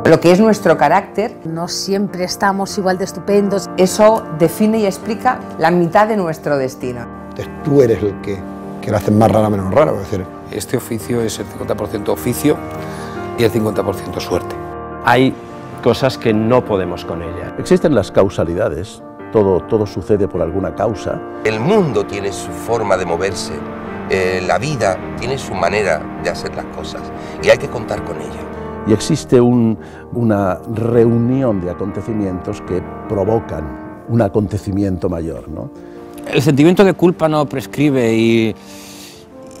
Lo que es nuestro carácter, no siempre estamos igual de estupendos. Eso define y explica la mitad de nuestro destino. Entonces tú eres el que lo haces más rara menos rara. Es decir, este oficio es el 50% oficio y el 50% suerte. Hay cosas que no podemos con ellas. Existen las causalidades, todo sucede por alguna causa. El mundo tiene su forma de moverse, la vida tiene su manera de hacer las cosas y hay que contar con ella. Y existe una reunión de acontecimientos que provocan un acontecimiento mayor, ¿no? El sentimiento de culpa no prescribe y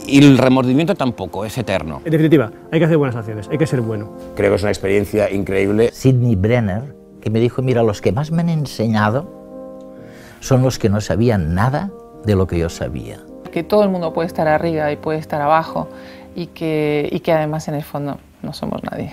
el remordimiento tampoco, es eterno. En definitiva, hay que hacer buenas acciones, hay que ser bueno. Creo que es una experiencia increíble. Sidney Brenner, que me dijo, mira, los que más me han enseñado son los que no sabían nada de lo que yo sabía. Que todo el mundo puede estar arriba y puede estar abajo y que además en el fondo no somos nadie.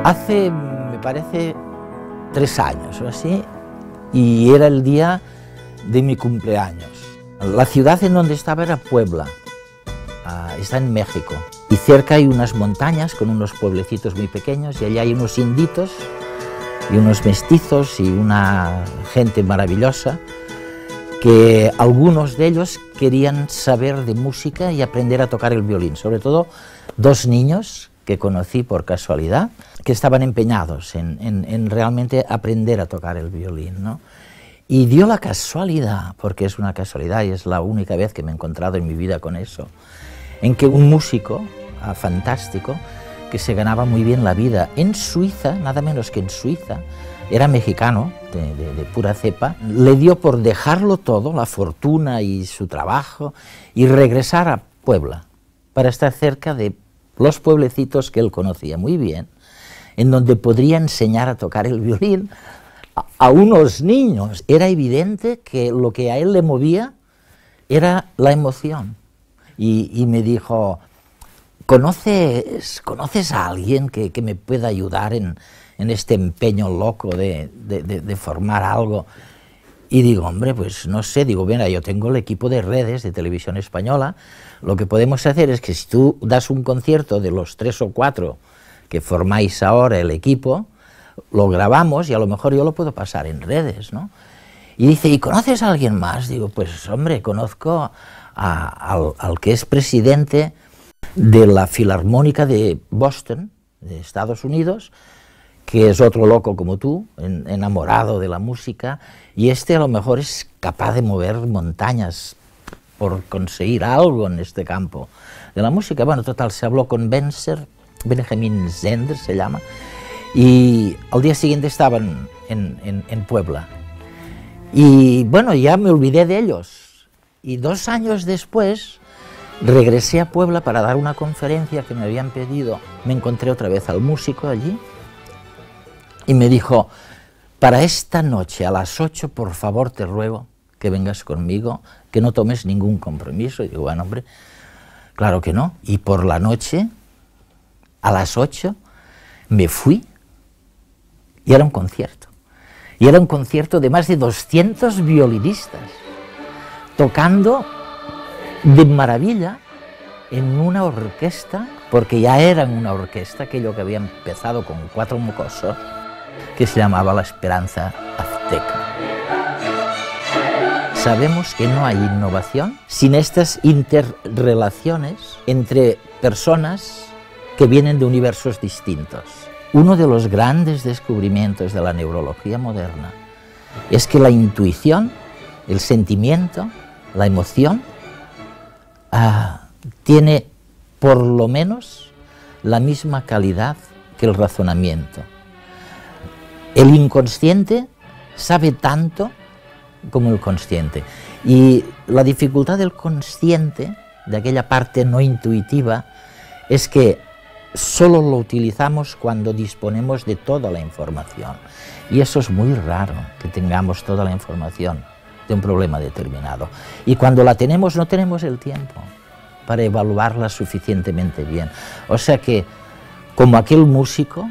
Hace, me parece, 3 años o así, y era el día de mi cumpleaños. La ciudad en donde estaba era Puebla. Está en México, y cerca hay unas montañas con unos pueblecitos muy pequeños, y allá hay unos inditos y unos mestizos y una gente maravillosa, que algunos de ellos querían saber de música y aprender a tocar el violín, sobre todo 2 niños que conocí por casualidad, que estaban empeñados en realmente aprender a tocar el violín, ¿no? Y dio la casualidad, porque es una casualidad y es la única vez que me he encontrado en mi vida con eso, en que un músico fantástico, que se ganaba muy bien la vida en Suiza, nada menos que en Suiza, era mexicano, de pura cepa, le dio por dejarlo todo, la fortuna y su trabajo, y regresar a Puebla, para estar cerca de los pueblecitos que él conocía muy bien, en donde podría enseñar a tocar el violín a unos niños. Era evidente que lo que a él le movía era la emoción. Y me dijo, ¿conoces a alguien que me pueda ayudar en este empeño loco de formar algo? Y digo, hombre, pues no sé, digo, mira, yo tengo el equipo de redes de Televisión Española, lo que podemos hacer es que si tú das un concierto de los 3 o 4 que formáis ahora el equipo, lo grabamos y a lo mejor yo lo puedo pasar en redes, ¿no? Y dice, ¿y conoces a alguien más? Digo, pues hombre, conozco al que es presidente de la Filarmónica de Boston, de Estados Unidos, que es otro loco como tú, enamorado de la música, y a lo mejor es capaz de mover montañas por conseguir algo en este campo de la música. Bueno, total, se habló con Benjamin Zender se llama, y al día siguiente estaban en Puebla. Y bueno, ya me olvidé de ellos. Y 2 años después regresé a Puebla para dar una conferencia que me habían pedido. Me encontré otra vez al músico allí y me dijo, para esta noche a las 8, por favor, te ruego que vengas conmigo, que no tomes ningún compromiso. Y digo, bueno, hombre, claro que no. Y por la noche, a las 8, me fui y era un concierto. Y era un concierto de más de 200 violinistas, tocando de maravilla en una orquesta, porque ya eran una orquesta, aquello que había empezado con 4 mocosos, que se llamaba La Esperanza Azteca. Sabemos que no hay innovación sin estas interrelaciones entre personas que vienen de universos distintos. Uno de los grandes descubrimientos de la neurología moderna es que la intuición, el sentimiento, la emoción, tiene por lo menos la misma calidad que el razonamiento. El inconsciente sabe tanto como el consciente. Y la dificultad del consciente, de aquella parte no intuitiva, es que solo lo utilizamos cuando disponemos de toda la información. Y eso es muy raro, que tengamos toda la información de un problema determinado. Y cuando la tenemos, no tenemos el tiempo para evaluarla suficientemente bien. O sea que, como aquel músico,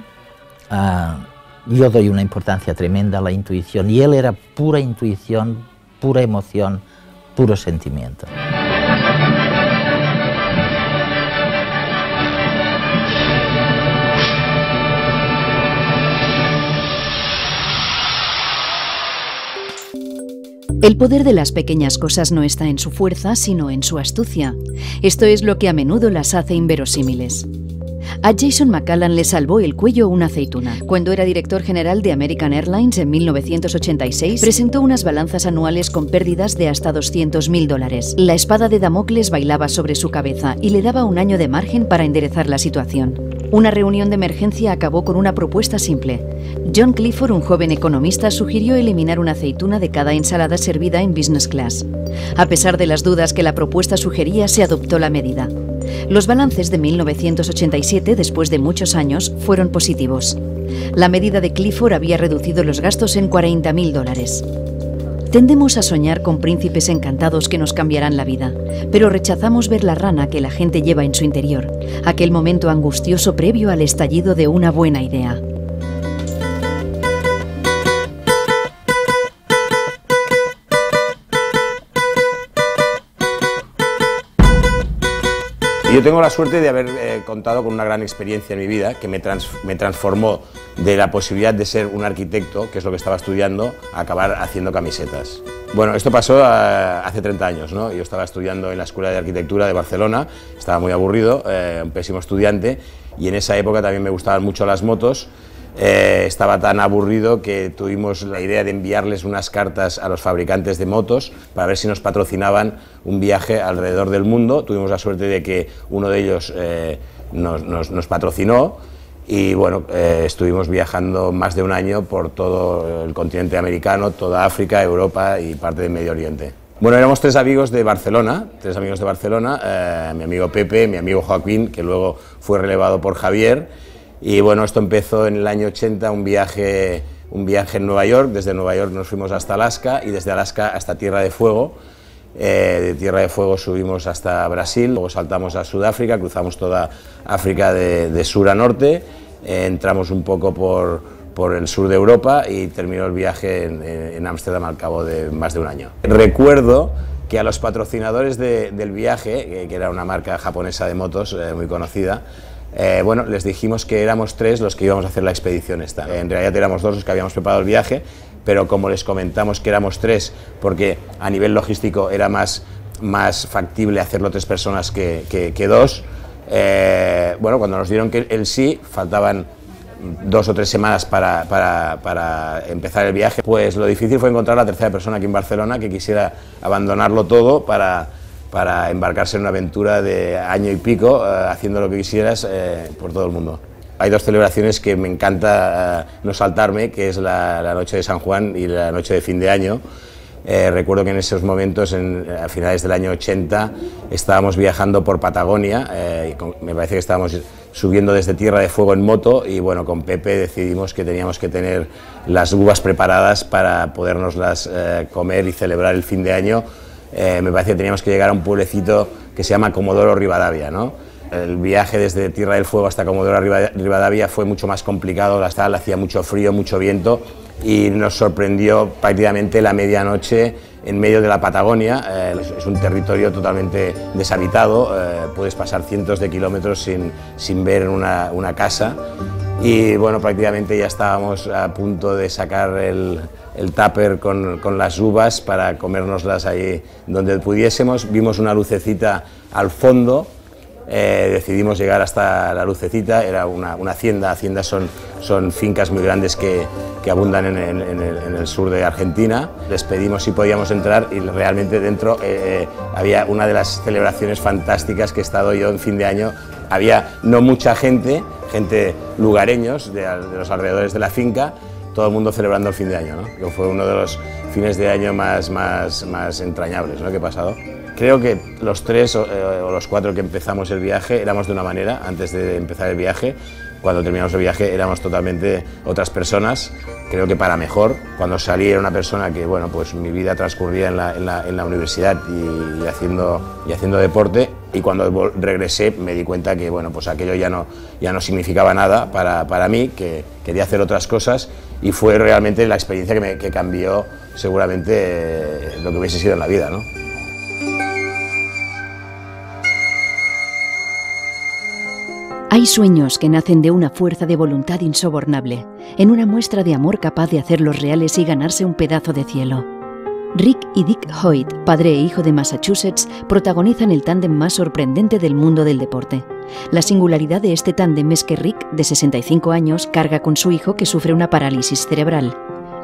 yo doy una importancia tremenda a la intuición, y él era pura intuición, pura emoción, puro sentimiento. El poder de las pequeñas cosas no está en su fuerza, sino en su astucia. Esto es lo que a menudo las hace inverosímiles. A Jason McCallan le salvó el cuello una aceituna. Cuando era director general de American Airlines en 1986, presentó unas balanzas anuales con pérdidas de hasta $200.000. La espada de Damocles bailaba sobre su cabeza y le daba un año de margen para enderezar la situación. Una reunión de emergencia acabó con una propuesta simple. John Clifford, un joven economista, sugirió eliminar una aceituna de cada ensalada servida en business class. A pesar de las dudas que la propuesta sugería, se adoptó la medida. Los balances de 1987, después de muchos años, fueron positivos. La medida de Clifford había reducido los gastos en $40.000. Tendemos a soñar con príncipes encantados que nos cambiarán la vida, pero rechazamos ver la rana que la gente lleva en su interior, aquel momento angustioso previo al estallido de una buena idea. Yo tengo la suerte de haber contado con una gran experiencia en mi vida que me transformó de la posibilidad de ser un arquitecto, que es lo que estaba estudiando, a acabar haciendo camisetas. Bueno, esto pasó hace 30 años, ¿no? Yo estaba estudiando en la Escuela de Arquitectura de Barcelona, estaba muy aburrido, un pésimo estudiante, y en esa época también me gustaban mucho las motos. Estaba tan aburrido que tuvimos la idea de enviarles unas cartas a los fabricantes de motos para ver si nos patrocinaban un viaje alrededor del mundo. Tuvimos la suerte de que uno de ellos nos patrocinó y bueno, estuvimos viajando más de un año por todo el continente americano, toda África, Europa y parte del Medio Oriente. Bueno, éramos tres amigos de Barcelona, mi amigo Pepe, mi amigo Joaquín, que luego fue relevado por Javier. Y bueno, esto empezó en el año 80, un viaje en Nueva York. Desde Nueva York nos fuimos hasta Alaska y desde Alaska hasta Tierra de Fuego. De Tierra de Fuego subimos hasta Brasil, luego saltamos a Sudáfrica, cruzamos toda África de sur a norte, entramos un poco por el sur de Europa y terminó el viaje en Ámsterdam al cabo de más de un año. Recuerdo que a los patrocinadores del viaje, que era una marca japonesa de motos muy conocida, bueno, les dijimos que éramos tres los que íbamos a hacer la expedición esta. En realidad éramos dos los que habíamos preparado el viaje, pero como les comentamos que éramos tres, porque a nivel logístico era más factible hacerlo tres personas que dos, bueno, cuando nos dieron que el sí, faltaban 2 o 3 semanas para empezar el viaje, pues lo difícil fue encontrar a la tercera persona aquí en Barcelona que quisiera abandonarlo todo para embarcarse en una aventura de año y pico, haciendo lo que quisieras por todo el mundo. Hay dos celebraciones que me encanta no saltarme, que es la noche de San Juan y la noche de fin de año. Recuerdo que en esos momentos, a finales del año 80, estábamos viajando por Patagonia, me parece que estábamos subiendo desde Tierra de Fuego en moto y bueno, con Pepe decidimos que teníamos que tener las uvas preparadas para podérnoslas comer y celebrar el fin de año. Me parece que teníamos que llegar a un pueblecito que se llama Comodoro Rivadavia, ¿no? El viaje desde Tierra del Fuego hasta Comodoro Rivadavia fue mucho más complicado, hacía mucho frío, mucho viento y nos sorprendió prácticamente la medianoche en medio de la Patagonia. Es un territorio totalmente deshabitado, puedes pasar cientos de kilómetros sin ver una casa y bueno, prácticamente ya estábamos a punto de sacar el tupper con las uvas para comérnoslas ahí donde pudiésemos. Vimos una lucecita al fondo, decidimos llegar hasta la lucecita, era una hacienda. Haciendas son fincas muy grandes que abundan en el sur de Argentina. Les pedimos si podíamos entrar y realmente dentro había una de las celebraciones fantásticas que he estado yo en fin de año. Había no mucha gente lugareños de los alrededores de la finca, todo el mundo celebrando el fin de año, ¿no? Que fue uno de los fines de año más entrañables, ¿no?, que he pasado. Creo que los 3 o los 4 que empezamos el viaje éramos de una manera antes de empezar el viaje. Cuando terminamos el viaje éramos totalmente otras personas, creo que para mejor. Cuando salí era una persona que, bueno, pues mi vida transcurría en la universidad y haciendo deporte, y cuando regresé me di cuenta que, bueno, pues aquello ya no significaba nada para mí, que quería hacer otras cosas, y fue realmente la experiencia que cambió seguramente lo que hubiese sido en la vida, ¿no? Hay sueños que nacen de una fuerza de voluntad insobornable, en una muestra de amor capaz de hacerlos reales y ganarse un pedazo de cielo. Rick y Dick Hoyt, padre e hijo de Massachusetts, protagonizan el tándem más sorprendente del mundo del deporte. La singularidad de este tándem es que Rick, de 65 años, carga con su hijo que sufre una parálisis cerebral.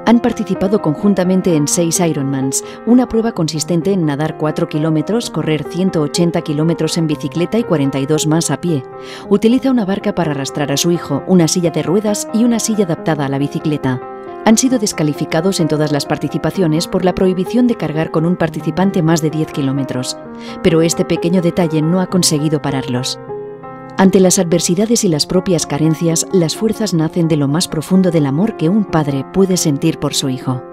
Han participado conjuntamente en 6 Ironmans, una prueba consistente en nadar 4 kilómetros, correr 180 kilómetros en bicicleta y 42 más a pie. Utiliza una barca para arrastrar a su hijo, una silla de ruedas y una silla adaptada a la bicicleta. Han sido descalificados en todas las participaciones por la prohibición de cargar con un participante más de 10 kilómetros. Pero este pequeño detalle no ha conseguido pararlos. Ante las adversidades y las propias carencias, las fuerzas nacen de lo más profundo del amor que un padre puede sentir por su hijo.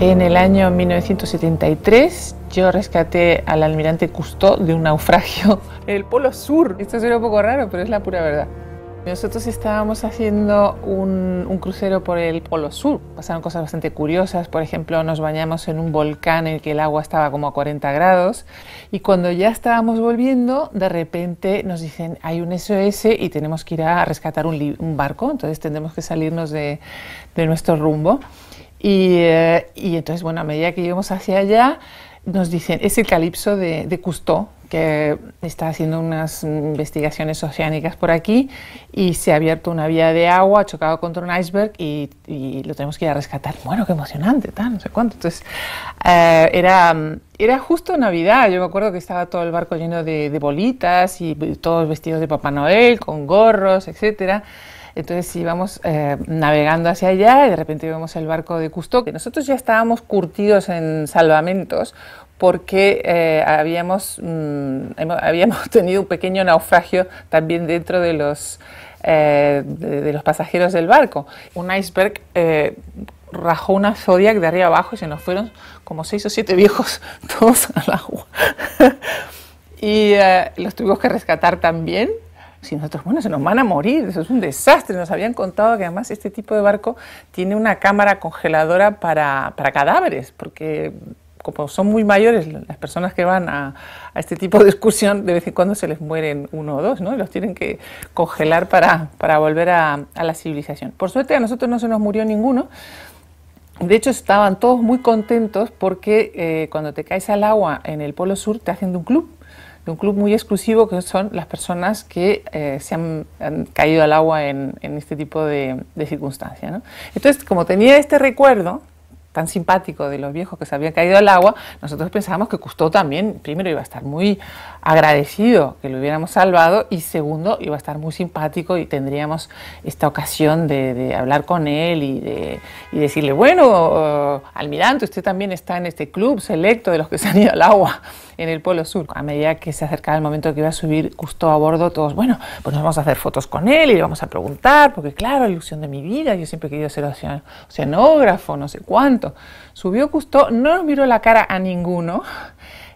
En el año 1973 yo rescaté al almirante Cousteau de un naufragio en el Polo Sur. Esto suena un poco raro, pero es la pura verdad. Nosotros estábamos haciendo un crucero por el Polo Sur. Pasaron cosas bastante curiosas. Por ejemplo, nos bañamos en un volcán en el que el agua estaba como a 40 grados. Y cuando ya estábamos volviendo, de repente nos dicen, hay un SOS y tenemos que ir a rescatar un barco. Entonces tendremos que salirnos de nuestro rumbo. Y entonces, bueno, a medida que íbamos hacia allá, nos dicen, es el Calipso de Cousteau, que está haciendo unas investigaciones oceánicas por aquí, y se ha abierto una vía de agua, ha chocado contra un iceberg y lo tenemos que ir a rescatar. Bueno, qué emocionante, tal, no sé cuánto. Entonces, era justo Navidad. Yo me acuerdo que estaba todo el barco lleno de bolitas y todos vestidos de Papá Noel, con gorros, etcétera. Entonces íbamos navegando hacia allá y de repente vemos el barco de Cousteau, que nosotros ya estábamos curtidos en salvamentos porque habíamos tenido un pequeño naufragio también dentro de los pasajeros del barco. Un iceberg rajó una Zodiac de arriba abajo y se nos fueron como 6 o 7 viejos todos al agua. Y los tuvimos que rescatar también. Si nosotros, bueno, se nos van a morir, eso es un desastre. Nos habían contado que además este tipo de barco tiene una cámara congeladora para cadáveres, porque como son muy mayores las personas que van a este tipo de excursión, de vez en cuando se les mueren 1 o 2, ¿no? Y los tienen que congelar para volver a la civilización. Por suerte a nosotros no se nos murió ninguno. De hecho, estaban todos muy contentos porque cuando te caes al agua en el Polo Sur te hacen de un club muy exclusivo, que son las personas que se han caído al agua en este tipo de circunstancias, ¿no? Entonces, como tenía este recuerdo tan simpático de los viejos que se habían caído al agua, nosotros pensábamos que Cousteau también, primero, iba a estar muy agradecido que lo hubiéramos salvado, y segundo, iba a estar muy simpático y tendríamos esta ocasión de hablar con él y decirle, bueno, almirante, usted también está en este club selecto de los que se han ido al agua en el Polo Sur. A medida que se acercaba el momento que iba a subir Cousteau a bordo, todos, bueno, pues nos vamos a hacer fotos con él y le vamos a preguntar, porque claro, la ilusión de mi vida, yo siempre he querido ser oceanógrafo, no sé cuánto. Subió Cousteau, no nos miró la cara a ninguno,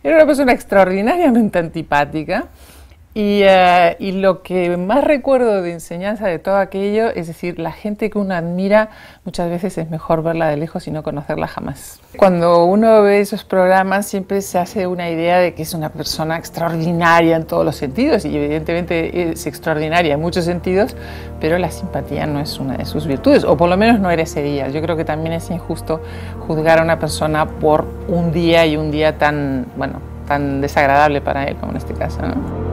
era una persona extraordinariamente antipática, y lo que más recuerdo de enseñanza de todo aquello, es decir, la gente que uno admira, muchas veces es mejor verla de lejos y no conocerla jamás. Cuando uno ve esos programas siempre se hace una idea de que es una persona extraordinaria en todos los sentidos, y evidentemente es extraordinaria en muchos sentidos, pero la simpatía no es una de sus virtudes, o por lo menos no era ese día. Yo creo que también es injusto juzgar a una persona por un día, y un día tan, bueno, tan desagradable para él como en este caso, ¿no?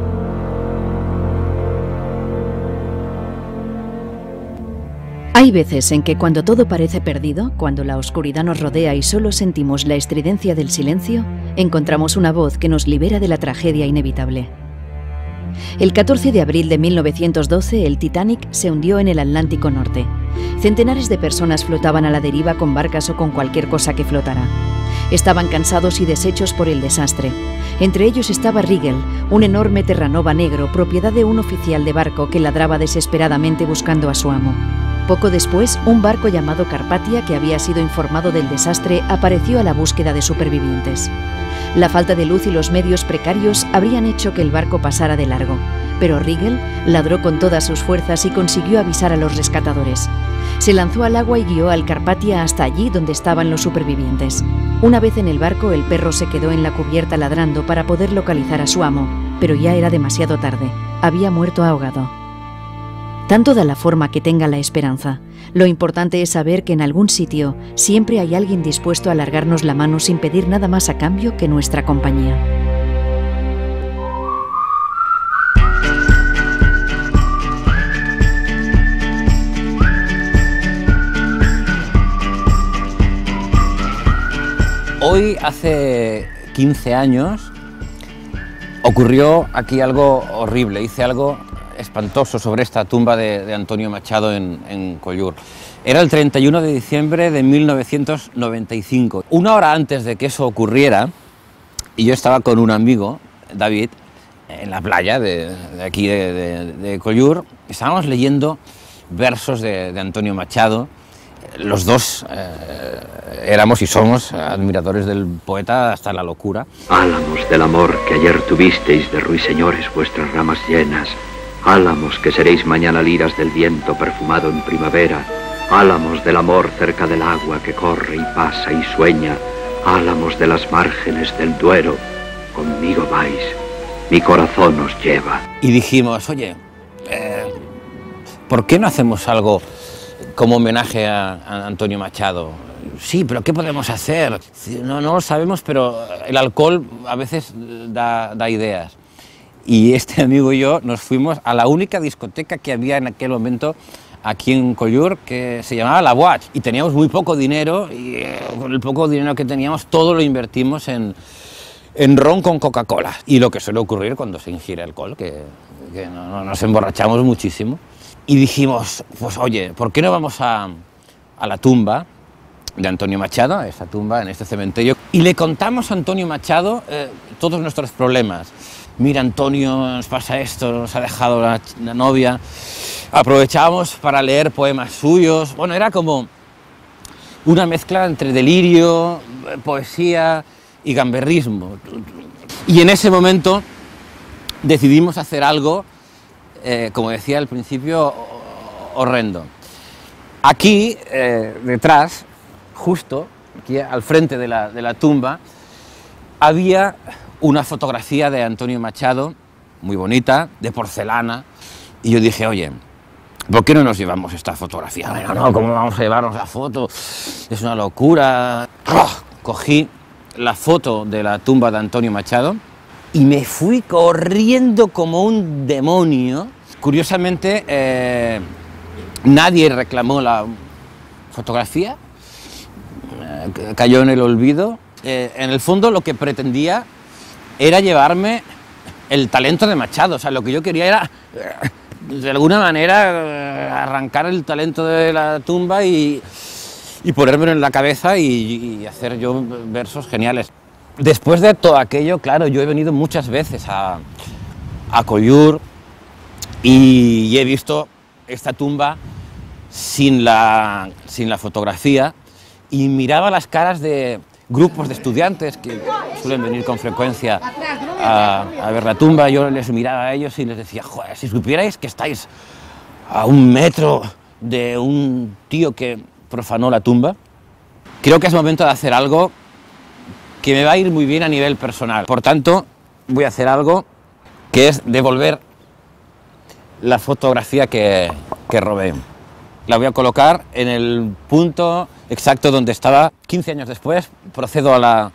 Hay veces en que cuando todo parece perdido, cuando la oscuridad nos rodea y solo sentimos la estridencia del silencio, encontramos una voz que nos libera de la tragedia inevitable. El 14 de abril de 1912, el Titanic se hundió en el Atlántico Norte. Centenares de personas flotaban a la deriva con barcas o con cualquier cosa que flotara. Estaban cansados y deshechos por el desastre. Entre ellos estaba Rigel, un enorme terranova negro, propiedad de un oficial de barco que ladraba desesperadamente buscando a su amo. Poco después, un barco llamado Carpathia, que había sido informado del desastre, apareció a la búsqueda de supervivientes. La falta de luz y los medios precarios habrían hecho que el barco pasara de largo, pero Rigel ladró con todas sus fuerzas y consiguió avisar a los rescatadores. Se lanzó al agua y guió al Carpathia hasta allí donde estaban los supervivientes. Una vez en el barco, el perro se quedó en la cubierta ladrando para poder localizar a su amo, pero ya era demasiado tarde. Había muerto ahogado. Tanto da la forma que tenga la esperanza. Lo importante es saber que en algún sitio siempre hay alguien dispuesto a alargarnos la mano sin pedir nada más a cambio que nuestra compañía. Hoy, hace 15 años, ocurrió aquí algo horrible. Hice algo espantoso sobre esta tumba de Antonio Machado en Collur. Era el 31 de diciembre de 1995. Una hora antes de que eso ocurriera, y yo estaba con un amigo, David, en la playa de aquí de Collur, estábamos leyendo versos de Antonio Machado. Los dos éramos y somos admiradores del poeta hasta la locura. Álamos del amor que ayer tuvisteis de ruiseñores vuestras ramas llenas, álamos que seréis mañana liras del viento perfumado en primavera, álamos del amor cerca del agua que corre y pasa y sueña, álamos de las márgenes del Duero, conmigo vais, mi corazón os lleva. Y dijimos, oye, ¿por qué no hacemos algo como homenaje a Antonio Machado? Sí, pero ¿qué podemos hacer? No lo sabemos, pero el alcohol a veces da ideas. Y este amigo y yo nos fuimos a la única discoteca que había en aquel momento aquí en Collur, que se llamaba La Boat. Y teníamos muy poco dinero, y con el poco dinero que teníamos todo lo invertimos en ron con Coca-Cola. Y lo que suele ocurrir cuando se ingiere alcohol, que nos emborrachamos muchísimo. Y dijimos, pues oye, ¿por qué no vamos a la tumba de Antonio Machado, a esta tumba en este cementerio? Y le contamos a Antonio Machado todos nuestros problemas. Mira, Antonio, nos pasa esto, nos ha dejado la novia. Aprovechábamos para leer poemas suyos. Bueno, era como una mezcla entre delirio, poesía y gamberrismo. Y en ese momento decidimos hacer algo, como decía al principio, horrendo. Aquí, detrás, justo aquí al frente de la tumba, había una fotografía de Antonio Machado, muy bonita, de porcelana, y yo dije, oye, ¿por qué no nos llevamos esta fotografía? Bueno, no, ¿cómo vamos a llevarnos la foto? Es una locura. Cogí la foto de la tumba de Antonio Machado y me fui corriendo como un demonio. Curiosamente, nadie reclamó la fotografía, cayó en el olvido. En el fondo lo que pretendía era llevarme el talento de Machado. O sea, lo que yo quería era, de alguna manera, arrancar el talento de la tumba y ponérmelo en la cabeza y hacer yo versos geniales. Después de todo aquello, claro, yo he venido muchas veces a Collur y he visto esta tumba sin la fotografía y miraba las caras de grupos de estudiantes que suelen venir con frecuencia a ver la tumba. Yo les miraba a ellos y les decía, joder, si supierais que estáis a 1 metro de un tío que profanó la tumba. Creo que es momento de hacer algo que me va a ir muy bien a nivel personal. Por tanto, voy a hacer algo que es devolver la fotografía que robé. La voy a colocar en el punto exacto donde estaba 15 años después. Procedo a la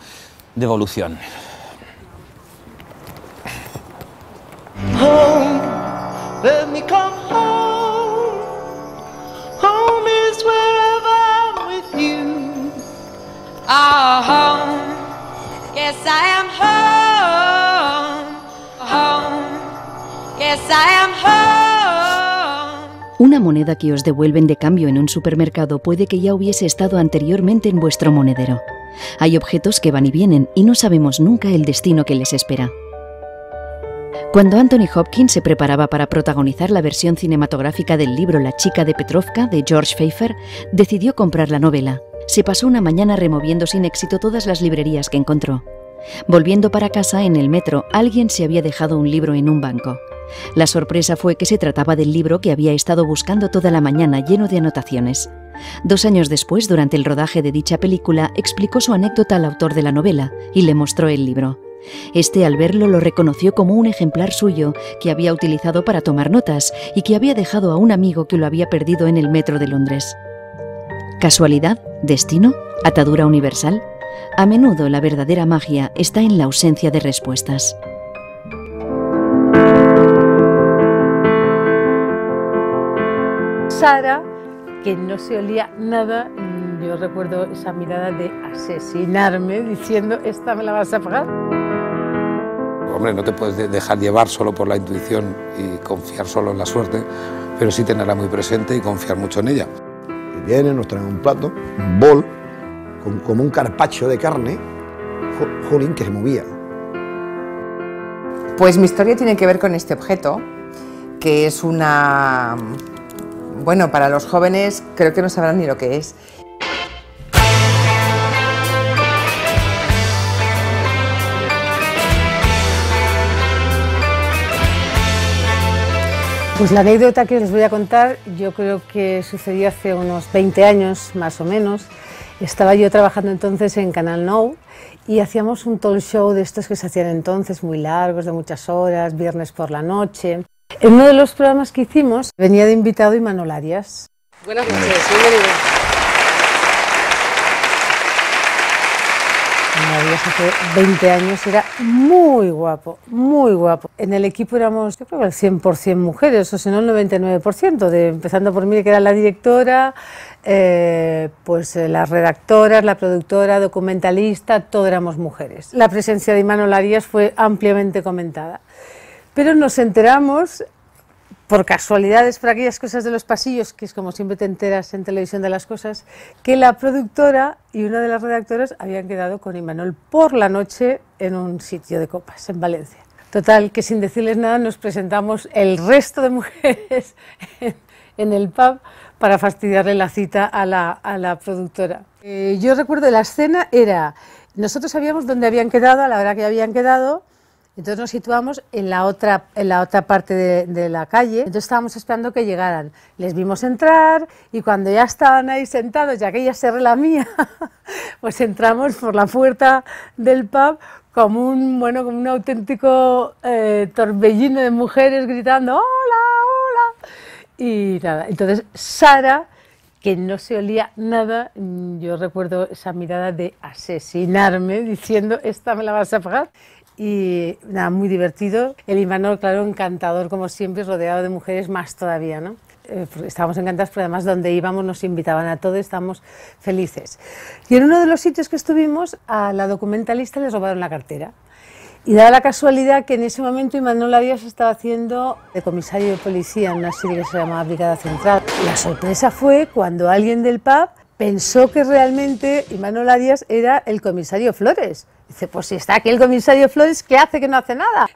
devolución. Home, let me come home. Home is I am home, home. Yes, I am home. Una moneda que os devuelven de cambio en un supermercado puede que ya hubiese estado anteriormente en vuestro monedero. Hay objetos que van y vienen y no sabemos nunca el destino que les espera. Cuando Anthony Hopkins se preparaba para protagonizar la versión cinematográfica del libro La chica de Petrovka de George Pfeiffer, decidió comprar la novela. Se pasó una mañana removiendo sin éxito todas las librerías que encontró. Volviendo para casa en el metro, alguien se había dejado un libro en un banco. La sorpresa fue que se trataba del libro que había estado buscando toda la mañana, lleno de anotaciones. 2 años después, durante el rodaje de dicha película, explicó su anécdota al autor de la novela y le mostró el libro. Este, al verlo, lo reconoció como un ejemplar suyo que había utilizado para tomar notas y que había dejado a un amigo que lo había perdido en el metro de Londres. ¿Casualidad? ¿Destino? ¿Atadura universal? A menudo la verdadera magia está en la ausencia de respuestas. Sara, que no se olía nada, yo recuerdo esa mirada de asesinarme diciendo, ¿esta me la vas a pagar? Hombre, no te puedes dejar llevar solo por la intuición y confiar solo en la suerte, pero sí tenerla muy presente y confiar mucho en ella. Y viene, nos traen un plato, un bol, como un carpaccio de carne, jolín, que se movía. Pues mi historia tiene que ver con este objeto, que es una... Bueno, para los jóvenes creo que no sabrán ni lo que es. Pues la anécdota que les voy a contar, yo creo que sucedió hace unos 20 años, más o menos. Estaba yo trabajando entonces en Canal Nou y hacíamos un talk show de estos que se hacían entonces, muy largos, de muchas horas, viernes por la noche. En uno de los programas que hicimos venía de invitado Imanol Arias. Buenas noches, bienvenido. Imanol Arias hace 20 años era muy guapo, muy guapo. En el equipo éramos, yo creo que el 100% mujeres, o si no el 99%, empezando por mí, que era la directora, pues las redactoras, la productora, documentalista, todo éramos mujeres. La presencia de Imanol Arias fue ampliamente comentada. Pero nos enteramos, por casualidades, por aquellas cosas de los pasillos, que es como siempre te enteras en televisión de las cosas, que la productora y una de las redactoras habían quedado con Imanol por la noche en un sitio de copas, en Valencia. Total, que sin decirles nada nos presentamos el resto de mujeres en el pub para fastidiarle la cita a la productora. Yo recuerdo la escena era, nosotros sabíamos dónde habían quedado, a la hora que habían quedado. Entonces nos situamos en la otra parte de la calle, entonces estábamos esperando que llegaran. Les vimos entrar y cuando ya estaban ahí sentados, ya que ella se relamía, pues entramos por la puerta del pub como un auténtico torbellino de mujeres gritando ¡hola, hola! Y nada, entonces Sara, que no se olía nada, yo recuerdo esa mirada de asesinarme diciendo ¡esta me la vas a pagar! Y nada, muy divertido. El Imanol, claro, encantador como siempre, rodeado de mujeres más todavía, ¿no? Estábamos encantados, pero además donde íbamos nos invitaban a todo, estábamos felices. Y en uno de los sitios que estuvimos, a la documentalista les robaron la cartera. Y daba la casualidad que en ese momento Imanol Arias estaba haciendo de comisario de policía en una serie que se llamaba Brigada Central. La sorpresa fue cuando alguien del pub pensó que realmente Imanol Arias era el comisario Flores. Dice, pues si está aquí el comisario Flores, ¿qué hace que no hace nada?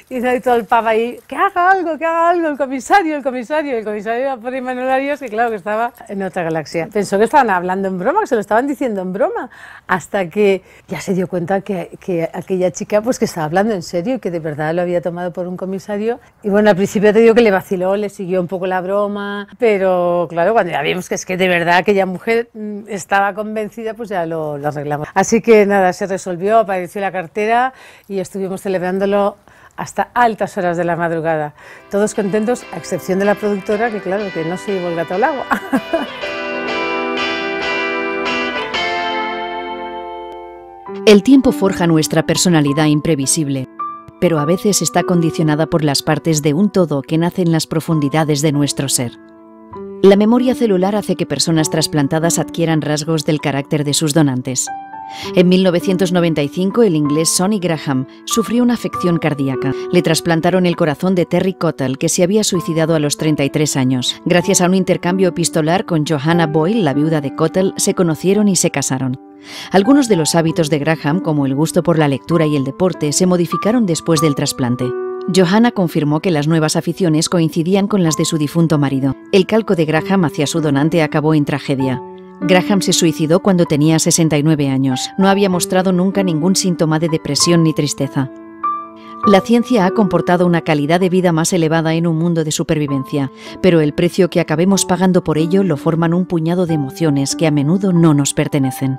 Y todo el pub ahí, que haga algo, el comisario. El comisario era por Imanol Arias, que claro que estaba en otra galaxia. Pensó que estaban hablando en broma, que se lo estaban diciendo en broma, hasta que ya se dio cuenta que aquella chica pues que estaba hablando en serio y que de verdad lo había tomado por un comisario. Y bueno, al principio te digo que le vaciló, le siguió un poco la broma, pero claro, cuando ya vimos que es que de verdad aquella mujer estaba convencida, pues ya lo arreglamos. Así que nada, se resolvió. Apareció la cartera y estuvimos celebrándolo hasta altas horas de la madrugada. Todos contentos, a excepción de la productora, que claro, que no se llevó el gato al agua. El tiempo forja nuestra personalidad imprevisible, pero a veces está condicionada por las partes de un todo que nace en las profundidades de nuestro ser. La memoria celular hace que personas trasplantadas adquieran rasgos del carácter de sus donantes. En 1995, el inglés Sonny Graham sufrió una afección cardíaca. Le trasplantaron el corazón de Terry Cottle, que se había suicidado a los 33 años. Gracias a un intercambio epistolar con Johanna Boyle, la viuda de Cottle, se conocieron y se casaron. Algunos de los hábitos de Graham, como el gusto por la lectura y el deporte, se modificaron después del trasplante. Johanna confirmó que las nuevas aficiones coincidían con las de su difunto marido. El calco de Graham hacia su donante acabó en tragedia. Graham se suicidó cuando tenía 69 años. No había mostrado nunca ningún síntoma de depresión ni tristeza. La ciencia ha comportado una calidad de vida más elevada en un mundo de supervivencia, pero el precio que acabemos pagando por ello lo forman un puñado de emociones que a menudo no nos pertenecen.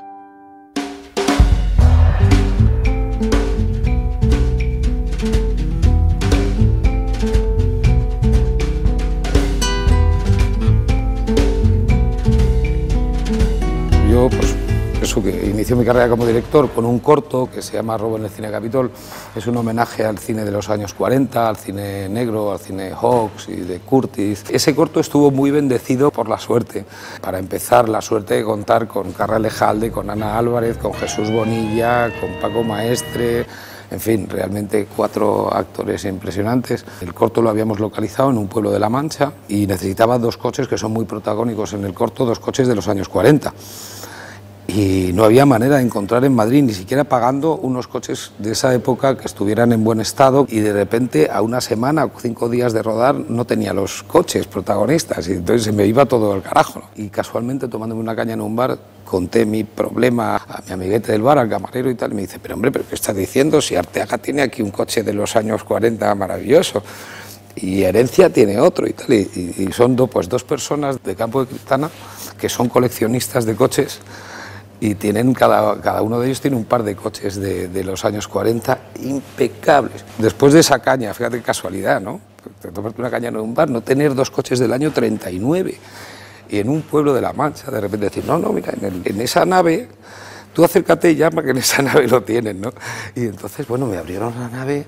Yo, pues, eso, que inició mi carrera como director con un corto que se llama Robo en el Cine Capitol. Es un homenaje al cine de los años 40, al cine negro, al cine Hawks y de Curtis. Ese corto estuvo muy bendecido por la suerte. Para empezar, la suerte de contar con Carra Alejalde, con Ana Álvarez, con Jesús Bonilla, con Paco Maestre. En fin, realmente 4 actores impresionantes. El corto lo habíamos localizado en un pueblo de La Mancha y necesitaba 2 coches que son muy protagónicos en el corto, 2 coches de los años 40. Y no había manera de encontrar en Madrid, ni siquiera pagando unos coches de esa época que estuvieran en buen estado, y de repente a una semana o 5 días de rodar no tenía los coches protagonistas y entonces se me iba todo al carajo. Y casualmente, tomándome una caña en un bar, conté mi problema a mi amiguete del bar, al camarero y tal, y me dice, pero hombre, ¿pero qué estás diciendo? Si Arteaga tiene aquí un coche de los años 40 maravilloso y Herencia tiene otro y tal, y son pues 2 personas de Campo de Criptana que son coleccionistas de coches y tienen cada uno de ellos tiene un par de coches de los años 40 impecables. Después de esa caña, fíjate qué casualidad, ¿no? Te tomarte una caña en un bar, no tener 2 coches del año 39 y en un pueblo de La Mancha, de repente decir, no, mira, en esa nave, tú acércate y llama que en esa nave lo tienen, ¿no? Y entonces, bueno, me abrieron la nave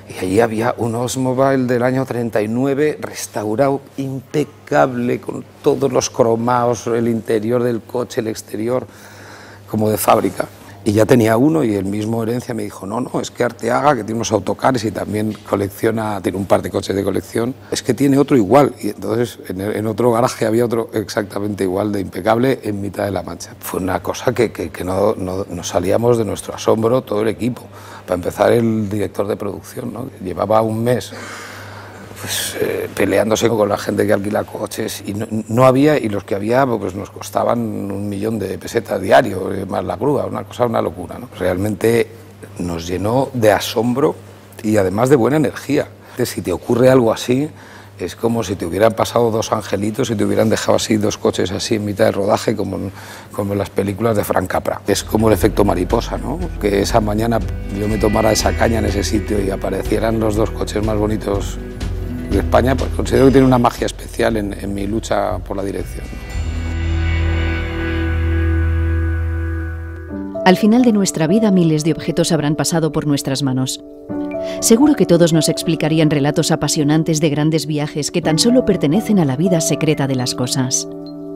y allí había un Oldsmobile del año 39 restaurado, impecable, con todos los cromados, el interior del coche, el exterior, como de fábrica. Y ya tenía uno y el mismo Herencia me dijo, no, es que Arteaga, que tiene unos autocares y también tiene un par de coches de colección, es que tiene otro igual. Y entonces en otro garaje había otro exactamente igual de impecable en mitad de La Mancha. Fue una cosa que no nos salíamos de nuestro asombro todo el equipo. Para empezar, el director de producción, ¿no? Llevaba un mes pues, peleándose con la gente que alquila coches y no había, y los que había pues nos costaban 1.000.000 de pesetas diario, más la grúa, una locura, ¿no? Realmente nos llenó de asombro y además de buena energía. Si te ocurre algo así, es como si te hubieran pasado 2 angelitos y te hubieran dejado así 2 coches así en mitad del rodaje, como en las películas de Frank Capra. Es como el efecto mariposa, ¿no? Que esa mañana yo me tomara esa caña en ese sitio y aparecieran los 2 coches más bonitos de España, pues considero que tiene una magia especial en mi lucha por la dirección. Al final de nuestra vida, miles de objetos habrán pasado por nuestras manos. Seguro que todos nos explicarían relatos apasionantes de grandes viajes que tan solo pertenecen a la vida secreta de las cosas.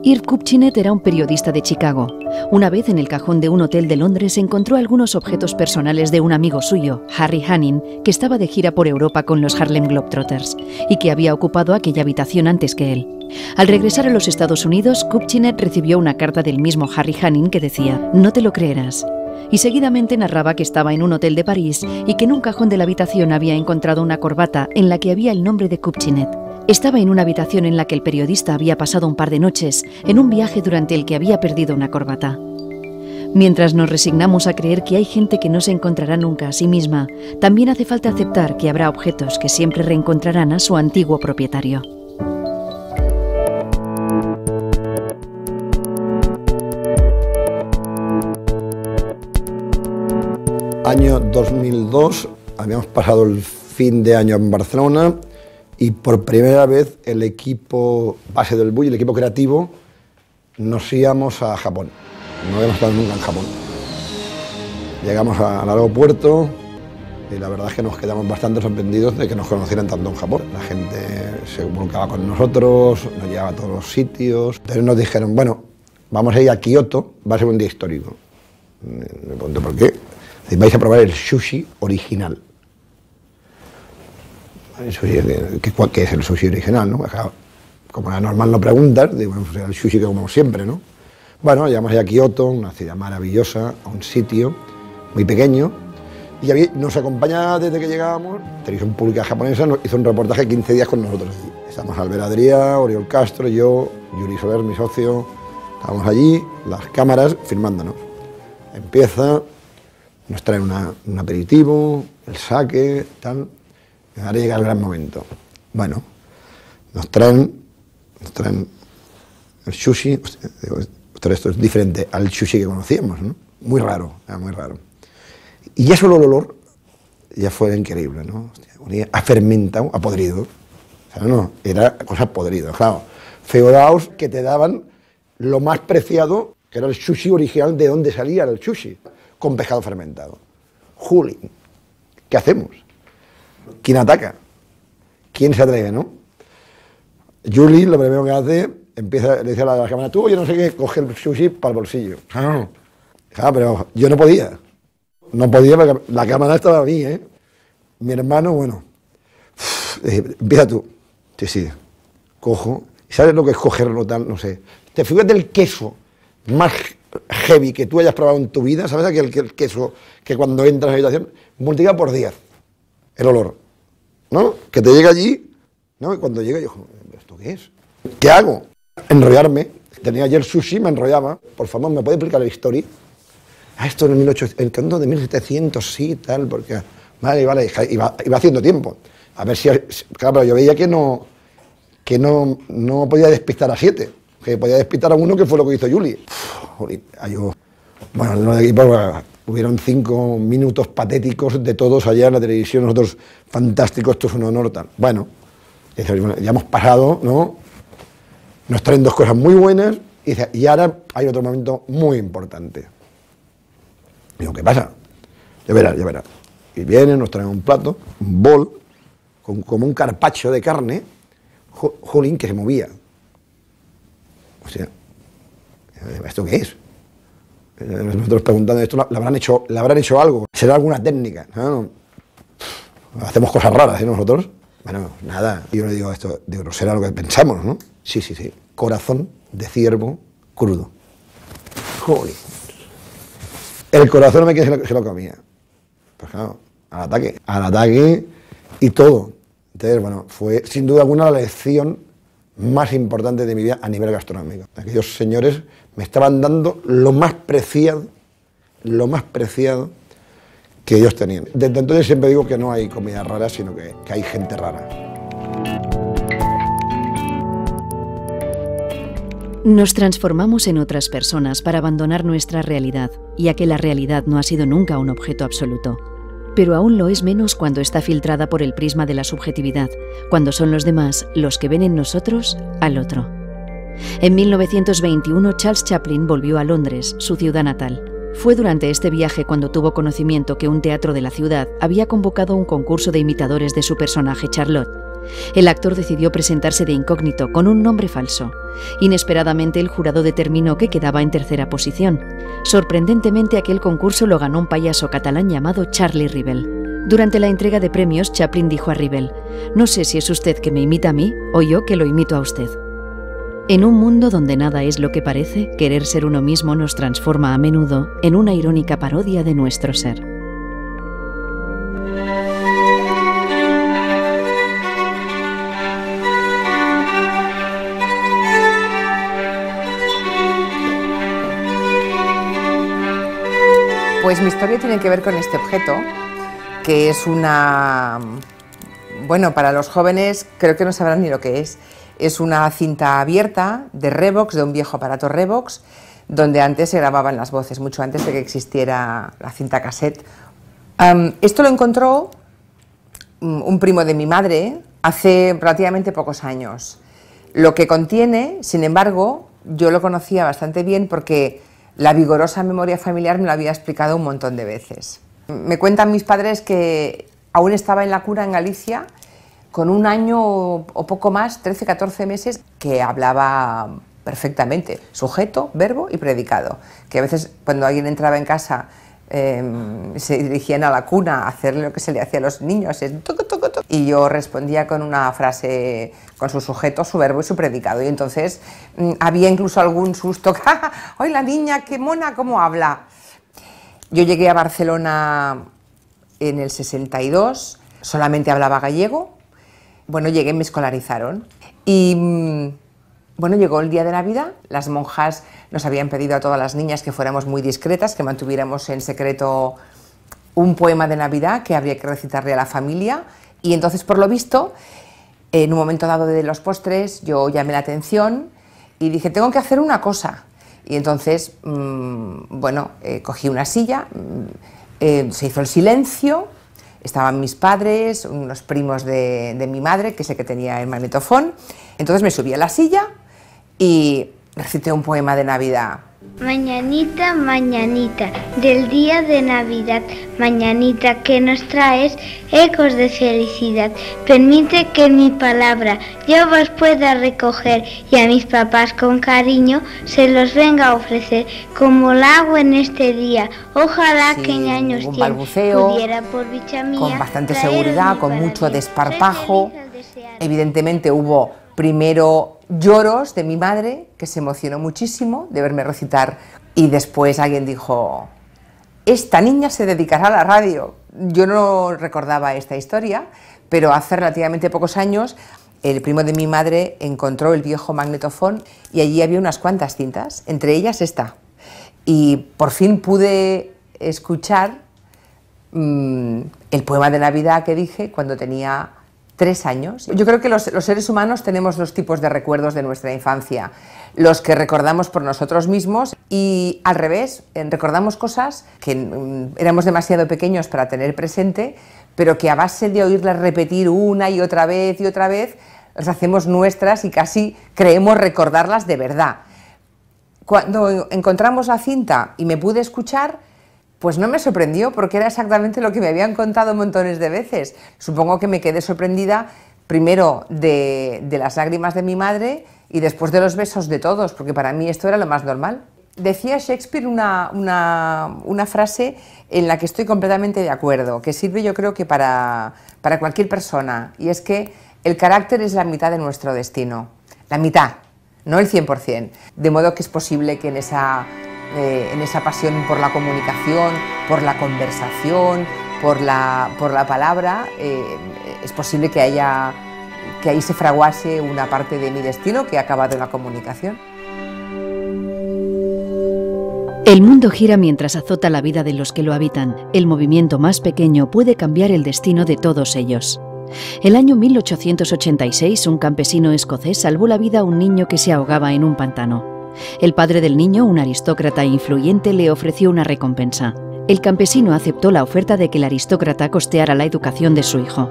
Irv Kupchinet era un periodista de Chicago. Una vez, en el cajón de un hotel de Londres, encontró algunos objetos personales de un amigo suyo, Harry Hanning, que estaba de gira por Europa con los Harlem Globetrotters y que había ocupado aquella habitación antes que él. Al regresar a los Estados Unidos, Kupchinet recibió una carta del mismo Harry Hanning que decía, «No te lo creerás». Y seguidamente narraba que estaba en un hotel de París y que en un cajón de la habitación había encontrado una corbata en la que había el nombre de Kupchinet. Estaba en una habitación en la que el periodista había pasado un par de noches, en un viaje durante el que había perdido una corbata. Mientras nos resignamos a creer que hay gente que no se encontrará nunca a sí misma, también hace falta aceptar que habrá objetos que siempre reencontrarán a su antiguo propietario. Año 2002, habíamos pasado el fin de año en Barcelona y por primera vez el equipo base del Bulli, el equipo creativo, nos íbamos a Japón. No habíamos estado nunca en Japón. Llegamos al aeropuerto y la verdad es que nos quedamos bastante sorprendidos de que nos conocieran tanto en Japón. La gente se volcaba con nosotros, nos llevaba a todos los sitios. Entonces nos dijeron, bueno, vamos a ir a Kioto, va a ser un día histórico. Me pregunto por qué. Dice, vais a probar el sushi original. El sushi, ¿qué es el sushi original, no? Como la normal no preguntas, digo, bueno, pues el sushi que comemos siempre, ¿no? Bueno, llegamos allá a Kioto, una ciudad maravillosa, a un sitio muy pequeño, y nos acompaña desde que llegábamos, televisión pública japonesa, nos hizo un reportaje de 15 días con nosotros allí. Estamos Albert Adrià, Oriol Castro, yo, Yuri Soler, mi socio, estábamos allí, las cámaras, filmándonos. Empieza, nos traen un aperitivo, el sake, tal, y ahora llega el gran momento. Bueno, nos traen el sushi, esto es diferente al sushi que conocíamos, ¿no? Muy raro, era muy raro. Y ya solo el olor ya fue increíble, ¿no? Hostia, ha fermentado, ha podrido. O sea, no, era cosa podrida, claro. Feodaos que te daban lo más preciado, que era el sushi original, de dónde salía el sushi, con pescado fermentado. Juli, ¿qué hacemos? ¿Quién ataca? ¿Quién se atreve, no? Julie lo primero que hace, le dice a la cámara, tú, yo no sé qué, coge el sushi para el bolsillo. Claro, pero yo no podía. No podía porque la cámara estaba a mí, ¿eh? Mi hermano, bueno, empieza tú. Sí, cojo. ¿Sabes lo que es cogerlo tal? No sé. ¿Te figuras del queso más heavy que tú hayas probado en tu vida? ¿Sabes aquel queso que cuando entras en la habitación multiplica por 10 el olor? ¿No? Que te llega allí, ¿no? Y cuando llega yo, ¿esto qué es? ¿Qué hago? Enrollarme. Tenía ayer sushi, me enrollaba. Por favor, ¿me puede explicar la historia? Esto en el canto de 1700, sí, tal, porque... Vale, iba haciendo tiempo. A ver si... Claro, pero yo veía que no podía despistar a 7, que podía despistar a 1, que fue lo que hizo Julie. Bueno, lo de equipo, hubieron 5 minutos patéticos de todos allá en la televisión, nosotros, fantástico, esto es un honor, tal. Bueno, ya hemos pasado, ¿no? Nos traen 2 cosas muy buenas, y ahora hay otro momento muy importante. Digo, ¿qué pasa? Ya verás. Y vienen, nos traen un plato, un bol, como un carpaccio de carne, jolín, que se movía. O sea, ¿esto qué es? Nosotros preguntando, ¿esto le habrán hecho algo? ¿Será alguna técnica? ¿No? Hacemos cosas raras, ¿eh, nosotros? Bueno, nada. Y yo le digo esto, no será lo que pensamos, ¿no? Sí. Corazón de ciervo crudo. Jolín. El corazón no me quedé, se lo comía. Pues claro, al ataque y todo. Entonces, bueno, fue sin duda alguna la lección más importante de mi vida a nivel gastronómico. Aquellos señores me estaban dando lo más preciado que ellos tenían. Desde entonces siempre digo que no hay comida rara, sino que hay gente rara. Nos transformamos en otras personas para abandonar nuestra realidad, ya que la realidad no ha sido nunca un objeto absoluto. Pero aún lo es menos cuando está filtrada por el prisma de la subjetividad, cuando son los demás los que ven en nosotros al otro. En 1921, Charles Chaplin volvió a Londres, su ciudad natal. Fue durante este viaje cuando tuvo conocimiento que un teatro de la ciudad había convocado un concurso de imitadores de su personaje Charlotte. El actor decidió presentarse de incógnito con un nombre falso. Inesperadamente el jurado determinó que quedaba en tercera posición. Sorprendentemente aquel concurso lo ganó un payaso catalán llamado Charlie Rivel. Durante la entrega de premios, Chaplin dijo a Rivel: «No sé si es usted que me imita a mí o yo que lo imito a usted». En un mundo donde nada es lo que parece, querer ser uno mismo nos transforma a menudo en una irónica parodia de nuestro ser. Pues mi historia tiene que ver con este objeto, que es una... Bueno, para los jóvenes creo que no sabrán ni lo que es. Es una cinta abierta de Revox, de un viejo aparato Revox, donde antes se grababan las voces, mucho antes de que existiera la cinta cassette. Esto lo encontró un primo de mi madre hace relativamente pocos años. Lo que contiene, sin embargo, yo lo conocía bastante bien porque la vigorosa memoria familiar me lo había explicado un montón de veces. Me cuentan mis padres que aún estaba en la cuna en Galicia, con un año o poco más, 13, 14 meses, que hablaba perfectamente, sujeto, verbo y predicado, que a veces cuando alguien entraba en casa se dirigían a la cuna a hacerle lo que se le hacía a los niños, y yo respondía con una frase con su sujeto, su verbo y su predicado, y entonces había incluso algún susto, ¡ay, la niña, qué mona, cómo habla! Yo llegué a Barcelona en el 62, solamente hablaba gallego, bueno, llegué, me escolarizaron, y bueno, llegó el día de Navidad, las monjas nos habían pedido a todas las niñas que fuéramos muy discretas, que mantuviéramos en secreto un poema de Navidad que habría que recitarle a la familia, y entonces, por lo visto, en un momento dado de los postres, yo llamé la atención y dije, tengo que hacer una cosa. Y entonces, bueno, cogí una silla, se hizo el silencio, estaban mis padres, unos primos de mi madre, que sé que tenía el magnetofón, entonces me subí a la silla y recité un poema de Navidad. Mañanita, mañanita, del día de Navidad, mañanita que nos traes ecos de felicidad, permite que mi palabra yo vos pueda recoger y a mis papás con cariño se los venga a ofrecer, como el agua en este día, ojalá que en años pudiera por dicha mía, con bastante seguridad, con mucho desparpajo. Evidentemente hubo primero lloros de mi madre, que se emocionó muchísimo de verme recitar, y después alguien dijo, esta niña se dedicará a la radio. Yo no recordaba esta historia, pero hace relativamente pocos años el primo de mi madre encontró el viejo magnetofón y allí había unas cuantas cintas, entre ellas esta, y por fin pude escuchar el poema de Navidad que dije cuando tenía 3 años. Yo creo que los seres humanos tenemos 2 tipos de recuerdos de nuestra infancia. Los que recordamos por nosotros mismos y al revés, recordamos cosas que éramos demasiado pequeños para tener presente, pero que a base de oírlas repetir una y otra vez, las hacemos nuestras y casi creemos recordarlas de verdad. Cuando encontramos la cinta y me pude escuchar, pues no me sorprendió porque era exactamente lo que me habían contado montones de veces. Supongo que me quedé sorprendida primero de las lágrimas de mi madre y después de los besos de todos, porque para mí esto era lo más normal. Decía Shakespeare una frase en la que estoy completamente de acuerdo, que sirve yo creo que para cualquier persona, y es que el carácter es la mitad de nuestro destino, la mitad, no el 100%, de modo que es posible que en esa pasión por la comunicación, por la conversación, por la palabra, es posible que ahí se fraguase una parte de mi destino que ha acabado en la comunicación. El mundo gira mientras azota la vida de los que lo habitan. El movimiento más pequeño puede cambiar el destino de todos ellos. El año 1886, un campesino escocés salvó la vida a un niño que se ahogaba en un pantano. El padre del niño, un aristócrata influyente, le ofreció una recompensa. El campesino aceptó la oferta de que el aristócrata costeara la educación de su hijo.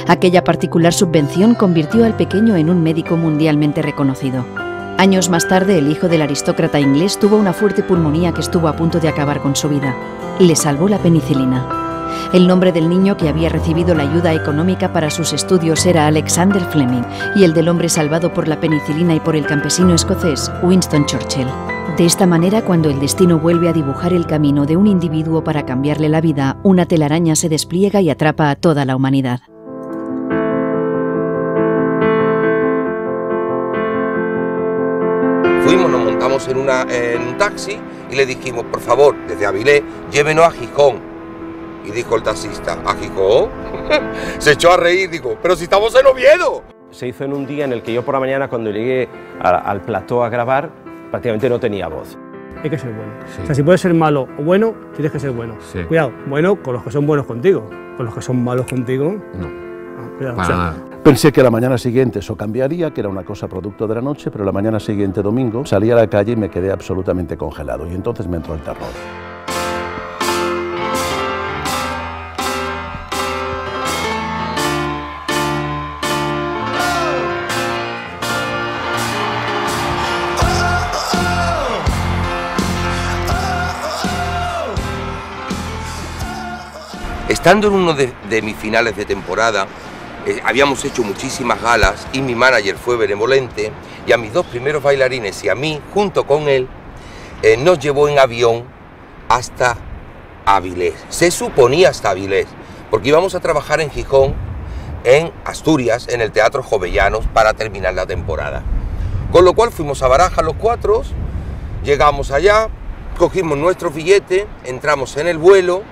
Aquella particular subvención convirtió al pequeño en un médico mundialmente reconocido. Años más tarde, el hijo del aristócrata inglés tuvo una fuerte pulmonía que estuvo a punto de acabar con su vida. Le salvó la penicilina. El nombre del niño que había recibido la ayuda económica para sus estudios era Alexander Fleming, y el del hombre salvado por la penicilina y por el campesino escocés, Winston Churchill. De esta manera, cuando el destino vuelve a dibujar el camino de un individuo para cambiarle la vida, una telaraña se despliega y atrapa a toda la humanidad. Fuimos, nos montamos en un taxi y le dijimos, por favor, desde Avilés, llévenos a Gijón. Y dijo el taxista, ¿a Gijón? Se echó a reír, dijo, pero si estamos en Oviedo. Se hizo en un día en el que yo por la mañana, cuando llegué al plató a grabar, prácticamente no tenía voz. Hay que ser bueno. Sí. O sea, si puedes ser malo o bueno, tienes que ser bueno. Sí. Cuidado, bueno con los que son buenos contigo, con los que son malos contigo. No. Cuidado, Para nada. Pensé que la mañana siguiente eso cambiaría, que era una cosa producto de la noche, pero la mañana siguiente, domingo, salí a la calle y me quedé absolutamente congelado, y entonces me entró el terror. Estando en uno de mis finales de temporada, habíamos hecho muchísimas galas y mi manager fue benevolente y a mis dos primeros bailarines y a mí, junto con él, nos llevó en avión hasta Avilés. Se suponía hasta Avilés, porque íbamos a trabajar en Gijón, en Asturias, en el Teatro Jovellanos, para terminar la temporada. Con lo cual fuimos a Barajas los cuatro, llegamos allá, cogimos nuestro billete, entramos en el vuelo.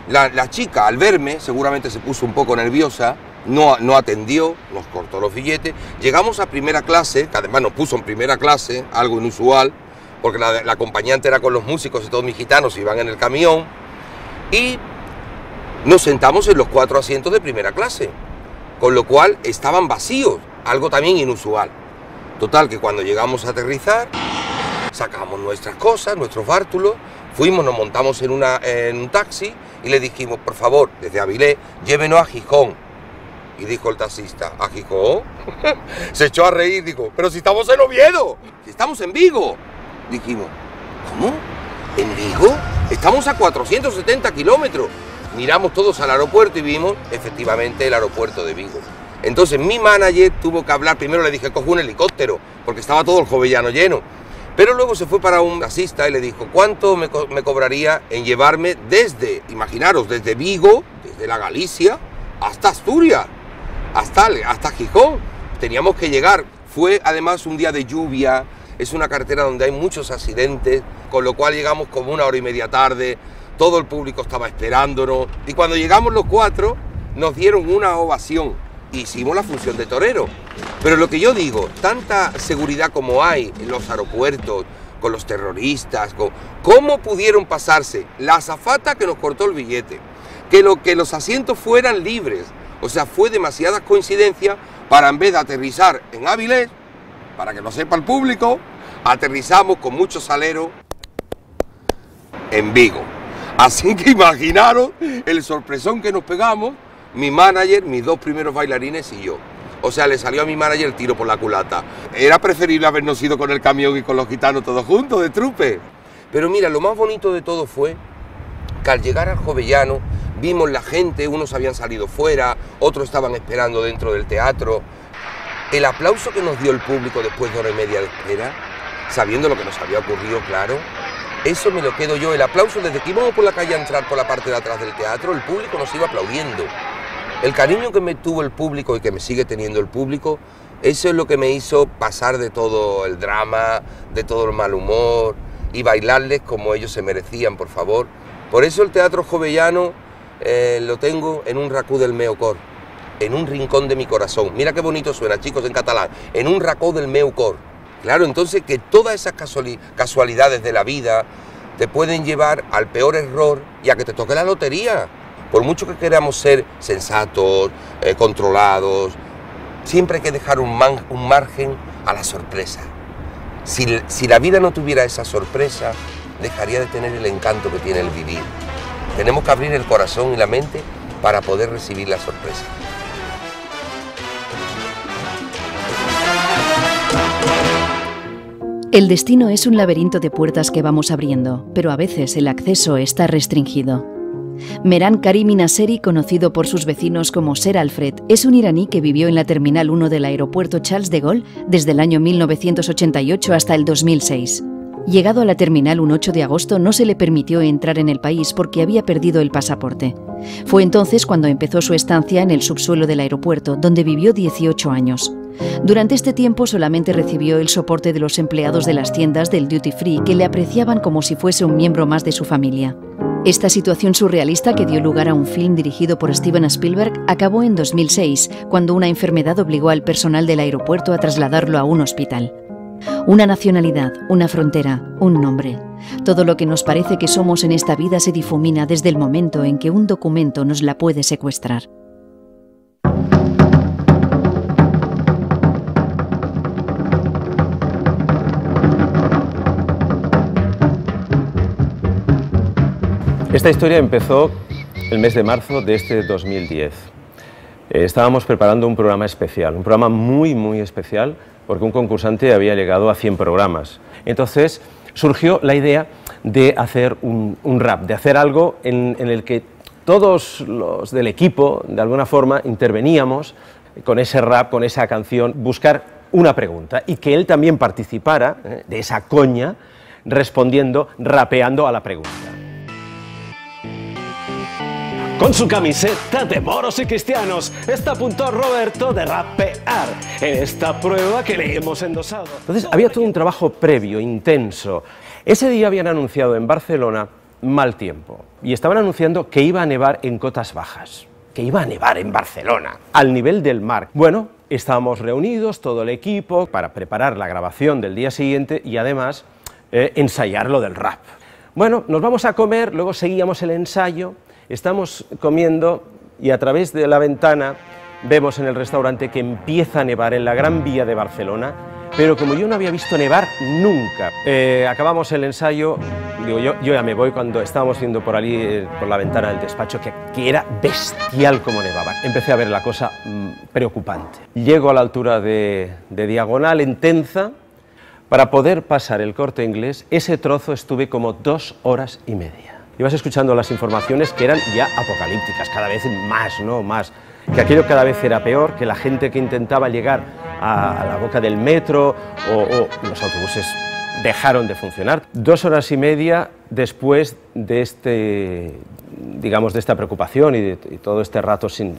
La chica, al verme, seguramente se puso un poco nerviosa, no atendió, nos cortó los billetes. Llegamos a primera clase, que además nos puso en primera clase, algo inusual, porque la acompañante era con los músicos y todos mis gitanos iban en el camión, y nos sentamos en los 4 asientos de primera clase, con lo cual estaban vacíos, algo también inusual. Total, que cuando llegamos a aterrizar, sacamos nuestras cosas, nuestros bártulos, fuimos, nos montamos en un taxi y le dijimos, por favor, desde Avilés, llévenos a Gijón. Y dijo el taxista, ¿a Gijón? Se echó a reír, dijo, pero si estamos en Oviedo, si estamos en Vigo. Dijimos, ¿cómo? ¿En Vigo? Estamos a 470 kilómetros. Miramos todos al aeropuerto y vimos, efectivamente, el aeropuerto de Vigo. Entonces mi manager tuvo que hablar, primero le dije, coge un helicóptero, porque estaba todo el Jovellano lleno. Pero luego se fue para un taxista y le dijo, ¿cuánto me cobraría en llevarme desde, imaginaros, desde Vigo, desde la Galicia, hasta Asturias, hasta Gijón? Teníamos que llegar. Fue además un día de lluvia, es una carretera donde hay muchos accidentes, con lo cual llegamos como 1 hora y media tarde, todo el público estaba esperándonos, y cuando llegamos los cuatro, nos dieron una ovación. Hicimos la función de torero. Pero lo que yo digo, tanta seguridad como hay en los aeropuertos, con los terroristas, ¿cómo pudieron pasarse? La azafata que nos cortó el billete, que los asientos fueran libres. O sea, fue demasiadas coincidencias para, en vez de aterrizar en Avilés, para que lo sepa el público, aterrizamos con mucho salero en Vigo. Así que imaginaros el sorpresón que nos pegamos, mi manager, mis dos primeros bailarines y yo. O sea, le salió a mi manager el tiro por la culata. Era preferible habernos ido con el camión y con los gitanos todos juntos, de trupe. Pero mira, lo más bonito de todo fue que al llegar al Jovellano vimos la gente, unos habían salido fuera, otros estaban esperando dentro del teatro. El aplauso que nos dio el público después de 1 hora y media de espera, sabiendo lo que nos había ocurrido, claro, eso me lo quedo yo. El aplauso, desde que íbamos por la calle a entrar por la parte de atrás del teatro, el público nos iba aplaudiendo. El cariño que me tuvo el público y que me sigue teniendo el público, eso es lo que me hizo pasar de todo el drama, de todo el mal humor y bailarles como ellos se merecían, por favor. Por eso el Teatro Jovellano lo tengo en un racó del meu cor, en un rincón de mi corazón. Mira qué bonito suena, chicos, en catalán, en un racó del meu cor. Claro, entonces que todas esas casualidades de la vida te pueden llevar al peor error y a que te toque la lotería. Por mucho que queramos ser sensatos, controlados, siempre hay que dejar un margen a la sorpresa. Si la vida no tuviera esa sorpresa, dejaría de tener el encanto que tiene el vivir. Tenemos que abrir el corazón y la mente para poder recibir la sorpresa. El destino es un laberinto de puertas que vamos abriendo, pero a veces el acceso está restringido. Mehran Karimi Nasseri, conocido por sus vecinos como Ser Alfred, es un iraní que vivió en la Terminal 1 del aeropuerto Charles de Gaulle desde el año 1988 hasta el 2006. Llegado a la terminal un 8 de agosto no se le permitió entrar en el país porque había perdido el pasaporte. Fue entonces cuando empezó su estancia en el subsuelo del aeropuerto, donde vivió 18 años. Durante este tiempo solamente recibió el soporte de los empleados de las tiendas del duty free, que le apreciaban como si fuese un miembro más de su familia. Esta situación surrealista, que dio lugar a un film dirigido por Steven Spielberg, acabó en 2006, cuando una enfermedad obligó al personal del aeropuerto a trasladarlo a un hospital. Una nacionalidad, una frontera, un nombre. Todo lo que nos parece que somos en esta vida se difumina desde el momento en que un documento nos la puede secuestrar. Esta historia empezó el mes de marzo de este 2010. Estábamos preparando un programa especial, un programa muy especial, porque un concursante había llegado a 100 programas. Entonces surgió la idea de hacer un rap, de hacer algo en el que todos los del equipo, de alguna forma, interveníamos con ese rap, con esa canción, buscar una pregunta y que él también participara de esa coña, respondiendo, rapeando a la pregunta. Con su camiseta de moros y cristianos, está a punto Roberto de rapear en esta prueba que le hemos endosado. Entonces había todo un trabajo previo, intenso. Ese día habían anunciado en Barcelona mal tiempo y estaban anunciando que iba a nevar en cotas bajas, que iba a nevar en Barcelona, al nivel del mar. Bueno, estábamos reunidos, todo el equipo, para preparar la grabación del día siguiente y además ensayar lo del rap. Bueno, nos vamos a comer, luego seguíamos el ensayo. Estamos comiendo y a través de la ventana vemos en el restaurante que empieza a nevar en la Gran Vía de Barcelona, pero como yo no había visto nevar nunca. Acabamos el ensayo, digo, yo ya me voy, cuando estábamos viendo por allí, por la ventana del despacho, que era bestial como nevaba. Empecé a ver la cosa preocupante. Llego a la altura de Diagonal, en Tenza. Para poder pasar el Corte Inglés, ese trozo estuve como 2 horas y media. Ibas escuchando las informaciones que eran ya apocalípticas, cada vez más, ¿no? Más. Que aquello cada vez era peor, que la gente que intentaba llegar a la boca del metro o los autobuses dejaron de funcionar. 2 horas y media después de digamos, de esta preocupación y todo este rato sin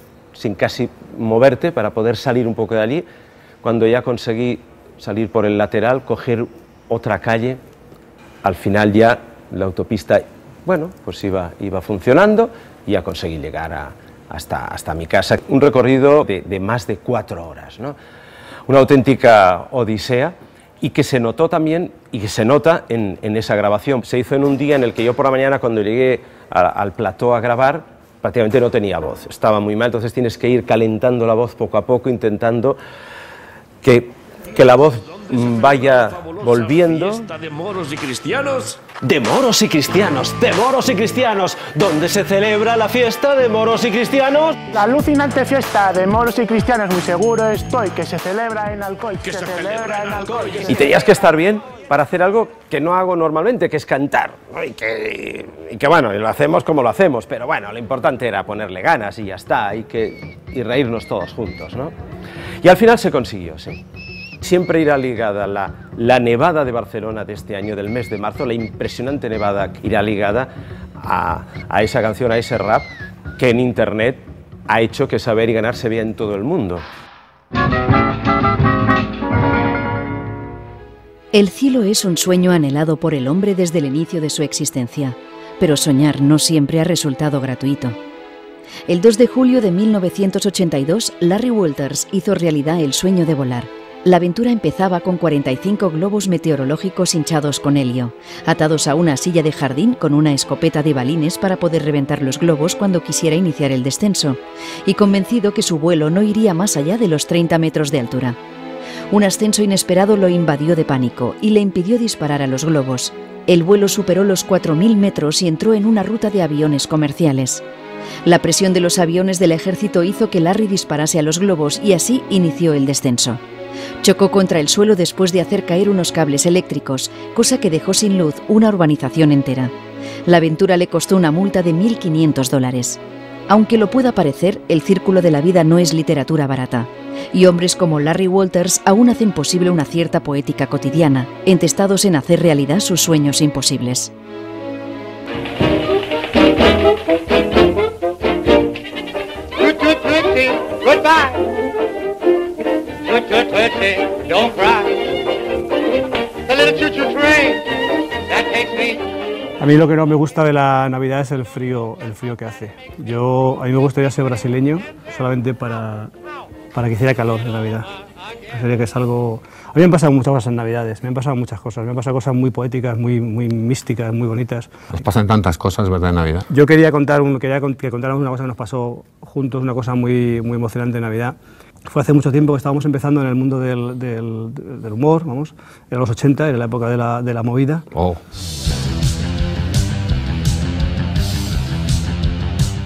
casi moverte para poder salir un poco de allí, cuando ya conseguí salir por el lateral, coger otra calle, al final ya la autopista, bueno, pues iba funcionando y ya conseguí llegar hasta mi casa. Un recorrido de más de 4 horas, ¿no? Una auténtica odisea y que se notó también y que se nota en esa grabación. Se hizo en un día en el que yo por la mañana, cuando llegué al plató a grabar, prácticamente no tenía voz, estaba muy mal, entonces tienes que ir calentando la voz poco a poco, intentando que la voz vaya volviendo. ¿De moros y cristianos? De moros y cristianos, de moros y cristianos, ¿dónde se celebra la fiesta de moros y cristianos? La alucinante fiesta de moros y cristianos, muy seguro estoy, que se celebra en Alcoy, que se celebra en Alcoy. Y tenías que estar bien para hacer algo que no hago normalmente, que es cantar, ¿no? y que bueno, lo hacemos como lo hacemos, pero bueno, lo importante era ponerle ganas y ya está, y reírnos todos juntos, ¿no? Y al final se consiguió, sí. Siempre irá ligada la nevada de Barcelona de este año, del mes de marzo, la impresionante nevada, irá ligada a esa canción, a ese rap, que en Internet ha hecho que Saber y Ganar se vea en todo el mundo. El cielo es un sueño anhelado por el hombre desde el inicio de su existencia, pero soñar no siempre ha resultado gratuito. El 2 de julio de 1982, Larry Walters hizo realidad el sueño de volar. La aventura empezaba con 45 globos meteorológicos hinchados con helio, atados a una silla de jardín con una escopeta de balines para poder reventar los globos cuando quisiera iniciar el descenso, y convencido que su vuelo no iría más allá de los 30 metros de altura. Un ascenso inesperado lo invadió de pánico y le impidió disparar a los globos. El vuelo superó los 4.000 metros y entró en una ruta de aviones comerciales. La presión de los aviones del ejército hizo que Larry disparase a los globos y así inició el descenso. Chocó contra el suelo después de hacer caer unos cables eléctricos, cosa que dejó sin luz una urbanización entera. La aventura le costó una multa de $1.500. Aunque lo pueda parecer, el círculo de la vida no es literatura barata. Y hombres como Larry Walters aún hacen posible una cierta poética cotidiana, entestados en hacer realidad sus sueños imposibles. Don't cry. The little choo-choo train that takes me. A mí lo que no me gusta de la Navidad es el frío que hace. A mí me gustaría ser brasileño solamente para que hiciera calor en Navidad. Sería que es algo. A mí me han pasado muchas cosas en Navidades. Me han pasado muchas cosas. Me han pasado cosas muy poéticas, muy místicas, muy bonitas. Nos pasan tantas cosas, ¿verdad, en Navidad? Yo quería que contáramos una cosa que nos pasó juntos, una cosa muy emocionante en Navidad. Fue hace mucho tiempo que estábamos empezando en el mundo del humor, vamos, era los 80, era la época de la movida. Oh.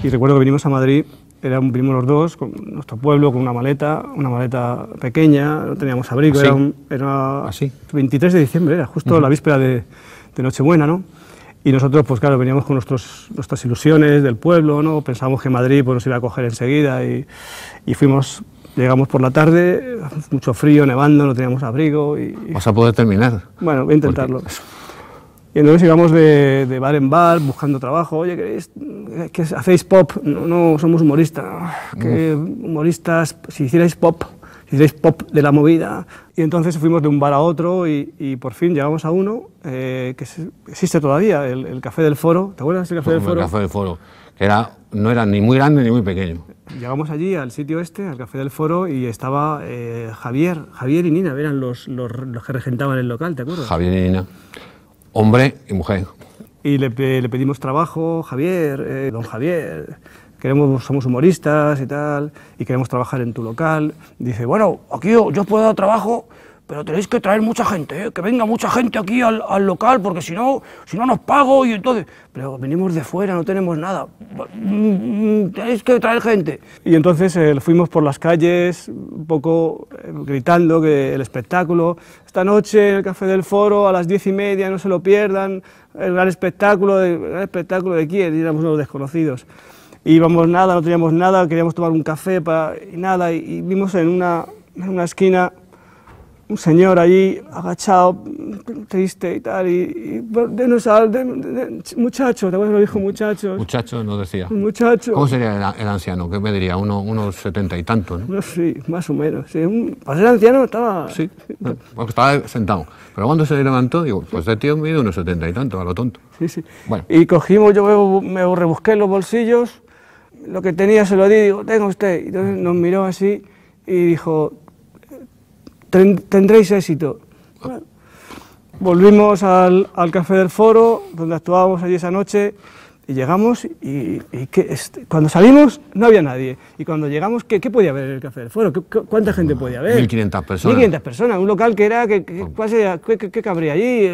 Y recuerdo que vinimos a Madrid, vinimos los dos, con nuestro pueblo, con una maleta pequeña, no teníamos abrigo, era 23 de diciembre, era justo la víspera de Nochebuena, ¿no? Y nosotros, pues claro, veníamos con nuestras ilusiones del pueblo, ¿no? Pensábamos que Madrid pues, nos iba a coger enseguida y llegamos por la tarde, mucho frío, nevando, no teníamos abrigo. ¿Vas a poder terminar? Bueno, voy a intentarlo. Y entonces íbamos de bar en bar buscando trabajo. Oye, ¿qué hacéis pop? No, somos humoristas. ¿Qué humoristas? Si hicierais pop de la movida. Y entonces fuimos de un bar a otro y por fin llegamos a uno que existe todavía, el Café del Foro. ¿Te acuerdas del Café del Foro? El Café del Foro, que no era ni muy grande ni muy pequeño. Llegamos allí al sitio al Café del Foro, y estaba Javier y Nina, eran los que regentaban el local, ¿te acuerdas? Javier y Nina, hombre y mujer. Y le pedimos trabajo, Javier, don Javier, somos humoristas y tal, y queremos trabajar en tu local. Dice, bueno, aquí yo puedo dar trabajo, pero tenéis que traer mucha gente, que venga mucha gente aquí al local, porque si no nos pago, y entonces... Pero venimos de fuera, no tenemos nada, tenéis que traer gente. Y entonces fuimos por las calles, un poco gritando que el espectáculo, esta noche en el Café del Foro, a las 10:30, no se lo pierdan, el gran espectáculo de quién, y éramos unos desconocidos. Y íbamos nada, no teníamos nada, queríamos tomar un café y nada, y vimos en una esquina un señor allí agachado, triste y tal, muchacho, ¿te acuerdas lo dijo muchacho? Muchacho no decía. Muchacho. ¿Cómo sería el anciano? ¿Qué me diría? Unos 70 y tanto, ¿no? Sí, más o menos. Sí. Para ser anciano estaba... Sí, porque estaba sentado. Pero cuando se levantó, digo, pues este tío mide unos 70 y tanto, a lo tonto. Sí, sí. Bueno. Y cogimos, yo me rebusqué en los bolsillos, lo que tenía se lo di, digo, tenga usted. Y entonces nos miró así y dijo, tendréis éxito. Bueno, volvimos al Café del Foro, donde actuábamos allí esa noche, y llegamos y cuando salimos no había nadie. Y cuando llegamos, ¿qué podía haber en el Café del Foro? ¿Cuánta gente podía haber? 1.500 personas. 1.500 personas, un local que era, ¿qué cabría allí?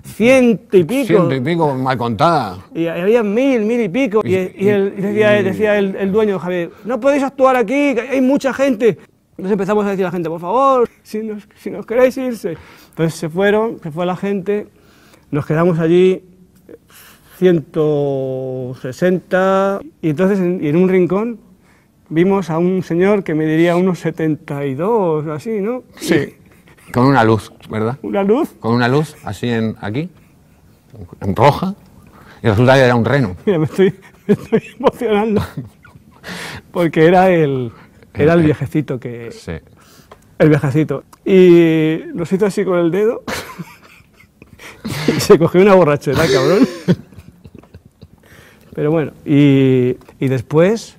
100 y pico. 100 y pico, mal contada. Y había 1.000 y pico. Y decía el dueño, Javier, no podéis actuar aquí, que hay mucha gente. Entonces empezamos a decir a la gente, por favor, si nos queréis irse. Entonces se fue la gente, nos quedamos allí 160, y entonces en un rincón vimos a un señor que me diría unos 72, así, ¿no? Sí, con una luz, ¿verdad? ¿Una luz? Con una luz, así aquí, en roja, y resulta que era un reno. Mira, me estoy emocionando, porque era el viejecito que... Sí. El viejecito. Y nos hizo así con el dedo y se cogió una borrachera, cabrón. Pero bueno, y después,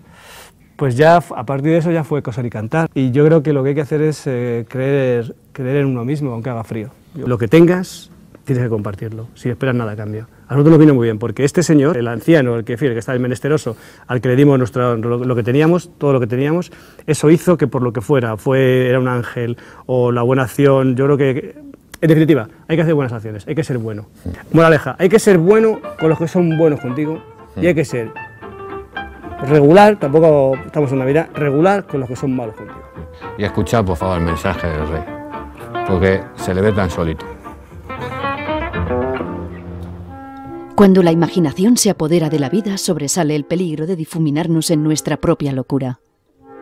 pues ya a partir de eso ya fue coser y cantar. Y yo creo que lo que hay que hacer es creer en uno mismo, aunque haga frío. Lo que tengas, tienes que compartirlo, sin esperar nada a cambio. A nosotros nos vino muy bien, porque este señor, el anciano, el que estaba el menesteroso, al que le dimos lo que teníamos, todo lo que teníamos, eso hizo que por lo que era un ángel, o la buena acción. Yo creo que, en definitiva, hay que hacer buenas acciones, hay que ser bueno. Moraleja, hay que ser bueno con los que son buenos contigo, y hay que ser regular, tampoco estamos en Navidad, regular con los que son malos contigo. Y escuchad, por favor, el mensaje del rey, porque se le ve tan solito. Cuando la imaginación se apodera de la vida, sobresale el peligro de difuminarnos en nuestra propia locura.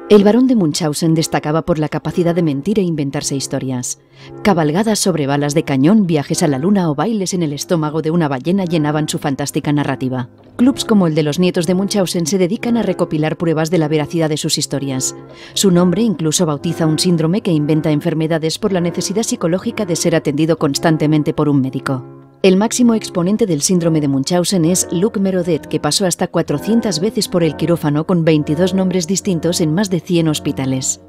El barón de Munchausen destacaba por la capacidad de mentir e inventarse historias. Cabalgadas sobre balas de cañón, viajes a la luna o bailes en el estómago de una ballena llenaban su fantástica narrativa. Clubs como el de los nietos de Munchausen se dedican a recopilar pruebas de la veracidad de sus historias. Su nombre incluso bautiza un síndrome que inventa enfermedades por la necesidad psicológica de ser atendido constantemente por un médico. El máximo exponente del síndrome de Munchausen es Luc Merodet, que pasó hasta 400 veces por el quirófano con 22 nombres distintos en más de 100 hospitales.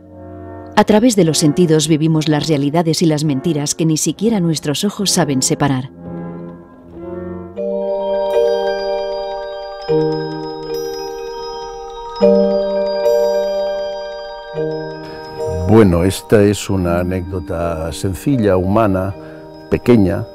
A través de los sentidos vivimos las realidades y las mentiras que ni siquiera nuestros ojos saben separar. Bueno, esta es una anécdota sencilla, humana, pequeña,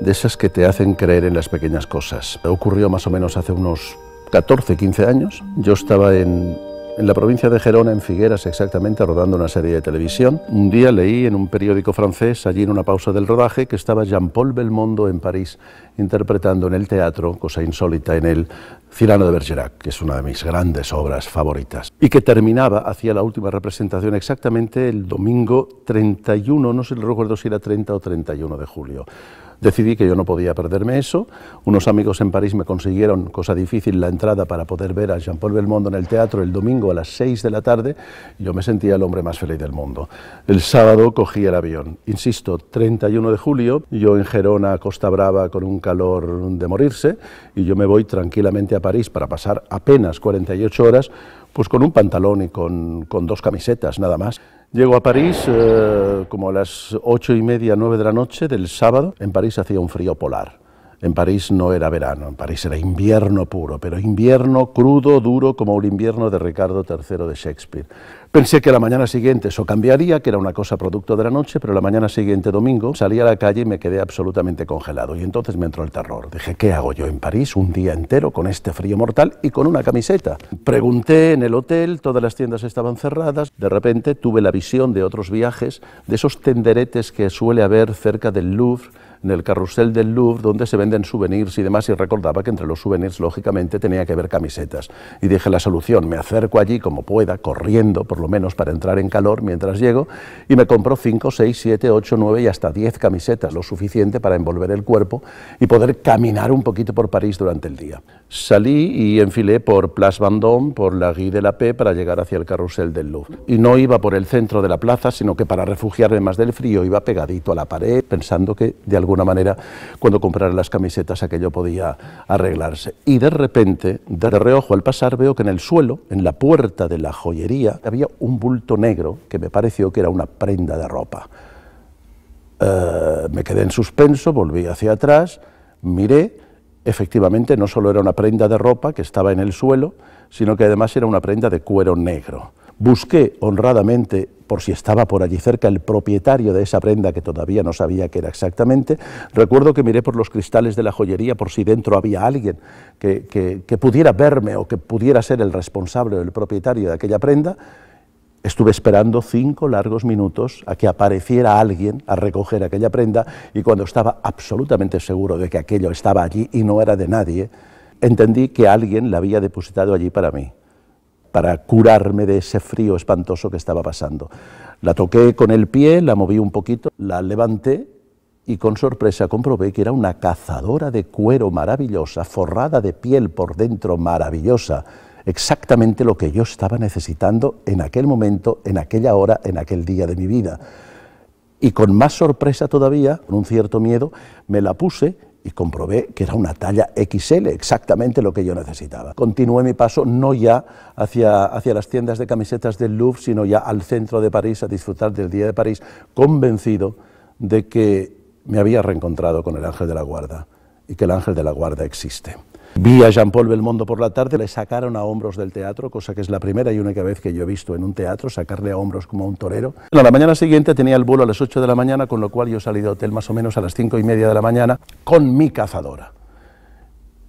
de esas que te hacen creer en las pequeñas cosas. Ocurrió más o menos hace unos 14, 15 años. Yo estaba en en la provincia de Gerona, en Figueras exactamente, rodando una serie de televisión. Un día leí en un periódico francés, allí en una pausa del rodaje, que estaba Jean-Paul Belmondo en París interpretando en el teatro, cosa insólita en él, Cyrano de Bergerac, que es una de mis grandes obras favoritas, y que terminaba, hacía la última representación exactamente el domingo 31, no sé, recuerdo si era 30 o 31 de julio. Decidí que yo no podía perderme eso. Unos amigos en París me consiguieron, cosa difícil, la entrada para poder ver a Jean-Paul Belmondo en el teatro el domingo a las 6 de la tarde. Y yo me sentía el hombre más feliz del mundo. El sábado cogí el avión. Insisto, 31 de julio, yo en Gerona, Costa Brava, con un calor de morirse, y yo me voy tranquilamente a París para pasar apenas 48 horas, pues con un pantalón y con 2 camisetas, nada más. Llego a París como a las 8:30, 9 de la noche del sábado. En París hacía un frío polar. En París no era verano, en París era invierno puro, pero invierno crudo, duro, como el invierno de Ricardo III de Shakespeare. Pensé que la mañana siguiente eso cambiaría, que era una cosa producto de la noche, pero la mañana siguiente, domingo, salí a la calle y me quedé absolutamente congelado. Y entonces me entró el terror. Dije, ¿qué hago yo en París un día entero con este frío mortal y con una camiseta? Pregunté en el hotel, todas las tiendas estaban cerradas. De repente tuve la visión de otros viajes, de esos tenderetes que suele haber cerca del Louvre, en el carrusel del Louvre, donde se venden souvenirs y demás, y recordaba que entre los souvenirs, lógicamente, tenía que haber camisetas. Y dije, la solución, me acerco allí como pueda, corriendo, por lo menos para entrar en calor mientras llego, y me compro 5, 6, 7, 8, 9 y hasta 10 camisetas, lo suficiente para envolver el cuerpo y poder caminar un poquito por París durante el día. Salí y enfilé por Place Vendôme, por la Rue de la Paix, para llegar hacia el carrusel del Louvre. Y no iba por el centro de la plaza, sino que para refugiarme más del frío iba pegadito a la pared, pensando que de alguna manera, cuando comprara las camisetas, aquello podía arreglarse. Y de repente, de reojo al pasar, veo que en el suelo, en la puerta de la joyería, había un bulto negro que me pareció que era una prenda de ropa. Me quedé en suspenso, volví hacia atrás, miré. Efectivamente, no solo era una prenda de ropa que estaba en el suelo, sino que además era una prenda de cuero negro. Busqué honradamente, por si estaba por allí cerca, el propietario de esa prenda, que todavía no sabía qué era exactamente. Recuerdo que miré por los cristales de la joyería por si dentro había alguien que pudiera verme o que pudiera ser el responsable o el propietario de aquella prenda. Estuve esperando 5 largos minutos a que apareciera alguien a recoger aquella prenda, y cuando estaba absolutamente seguro de que aquello estaba allí y no era de nadie, entendí que alguien la había depositado allí para mí, para curarme de ese frío espantoso que estaba pasando. La toqué con el pie, la moví un poquito, la levanté y con sorpresa comprobé que era una cazadora de cuero maravillosa, forrada de piel por dentro maravillosa, exactamente lo que yo estaba necesitando en aquel momento, en aquella hora, en aquel día de mi vida. Y con más sorpresa todavía, con un cierto miedo, me la puse y comprobé que era una talla XL, exactamente lo que yo necesitaba. Continué mi paso no ya hacia las tiendas de camisetas del Louvre, sino ya al centro de París, a disfrutar del Día de París, convencido de que me había reencontrado con el Ángel de la Guarda y que el Ángel de la Guarda existe. Vi a Jean-Paul Belmondo por la tarde, le sacaron a hombros del teatro, cosa que es la primera y única vez que yo he visto en un teatro, sacarle a hombros como a un torero. A la mañana siguiente tenía el vuelo a las 8 de la mañana, con lo cual yo salí de hotel más o menos a las 5:30 de la mañana con mi cazadora.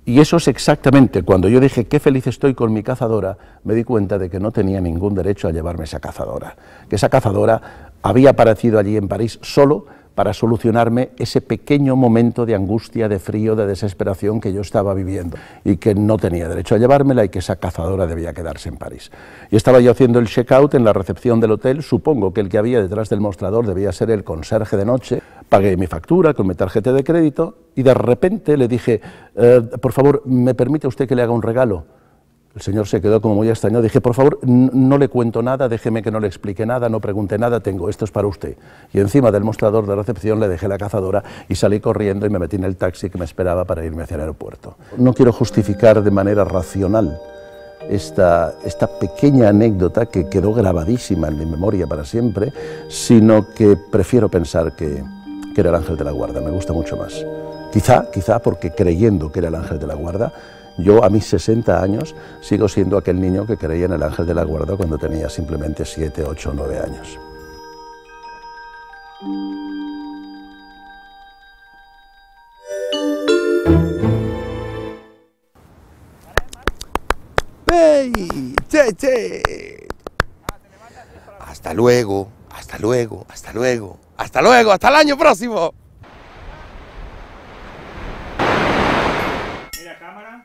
Y eso es exactamente, cuando yo dije qué feliz estoy con mi cazadora, me di cuenta de que no tenía ningún derecho a llevarme esa cazadora. Que esa cazadora había aparecido allí en París solo para solucionarme ese pequeño momento de angustia, de frío, de desesperación que yo estaba viviendo, y que no tenía derecho a llevármela y que esa cazadora debía quedarse en París. Y estaba yo haciendo el check-out en la recepción del hotel, supongo que el que había detrás del mostrador debía ser el conserje de noche, pagué mi factura con mi tarjeta de crédito y de repente le dije, por favor, ¿me permite usted que le haga un regalo? El señor se quedó como muy extrañado. Dije, por favor, no le cuento nada, déjeme que no le explique nada, no pregunte nada, esto es para usted. Y encima del mostrador de recepción le dejé la cazadora y salí corriendo y me metí en el taxi que me esperaba para irme hacia el aeropuerto. No quiero justificar de manera racional esta pequeña anécdota que quedó grabadísima en mi memoria para siempre, sino que prefiero pensar que era el Ángel de la Guarda, me gusta mucho más. Quizá porque creyendo que era el Ángel de la Guarda, yo a mis 60 años sigo siendo aquel niño que creía en el Ángel de la Guarda cuando tenía simplemente 7, 8, 9 años. ¡Ey! ¡Che, che! Hasta luego, hasta luego, hasta luego, hasta luego, hasta el año próximo. Mira, cámara.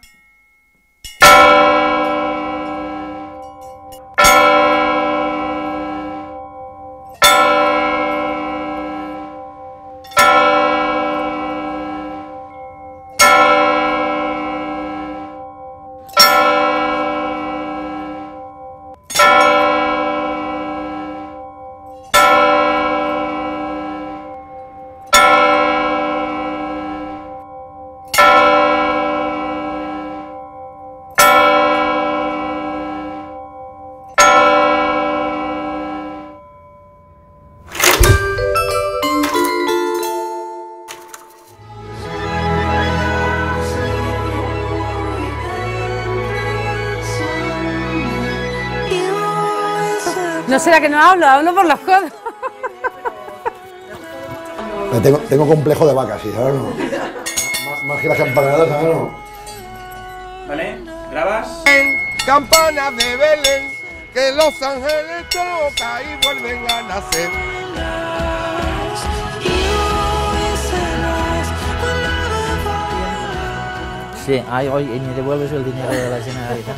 No será que no hablo por los codos. Tengo complejo de vaca, sí, ¿sabes? No. Más que las campanadas, ¿sabes? No. ¿Vale? ¿Grabas? Campanas de Belén, que los ángeles tocan y vuelven a nacer. Sí, ay, hoy me devuelves el dinero de la Generalitat.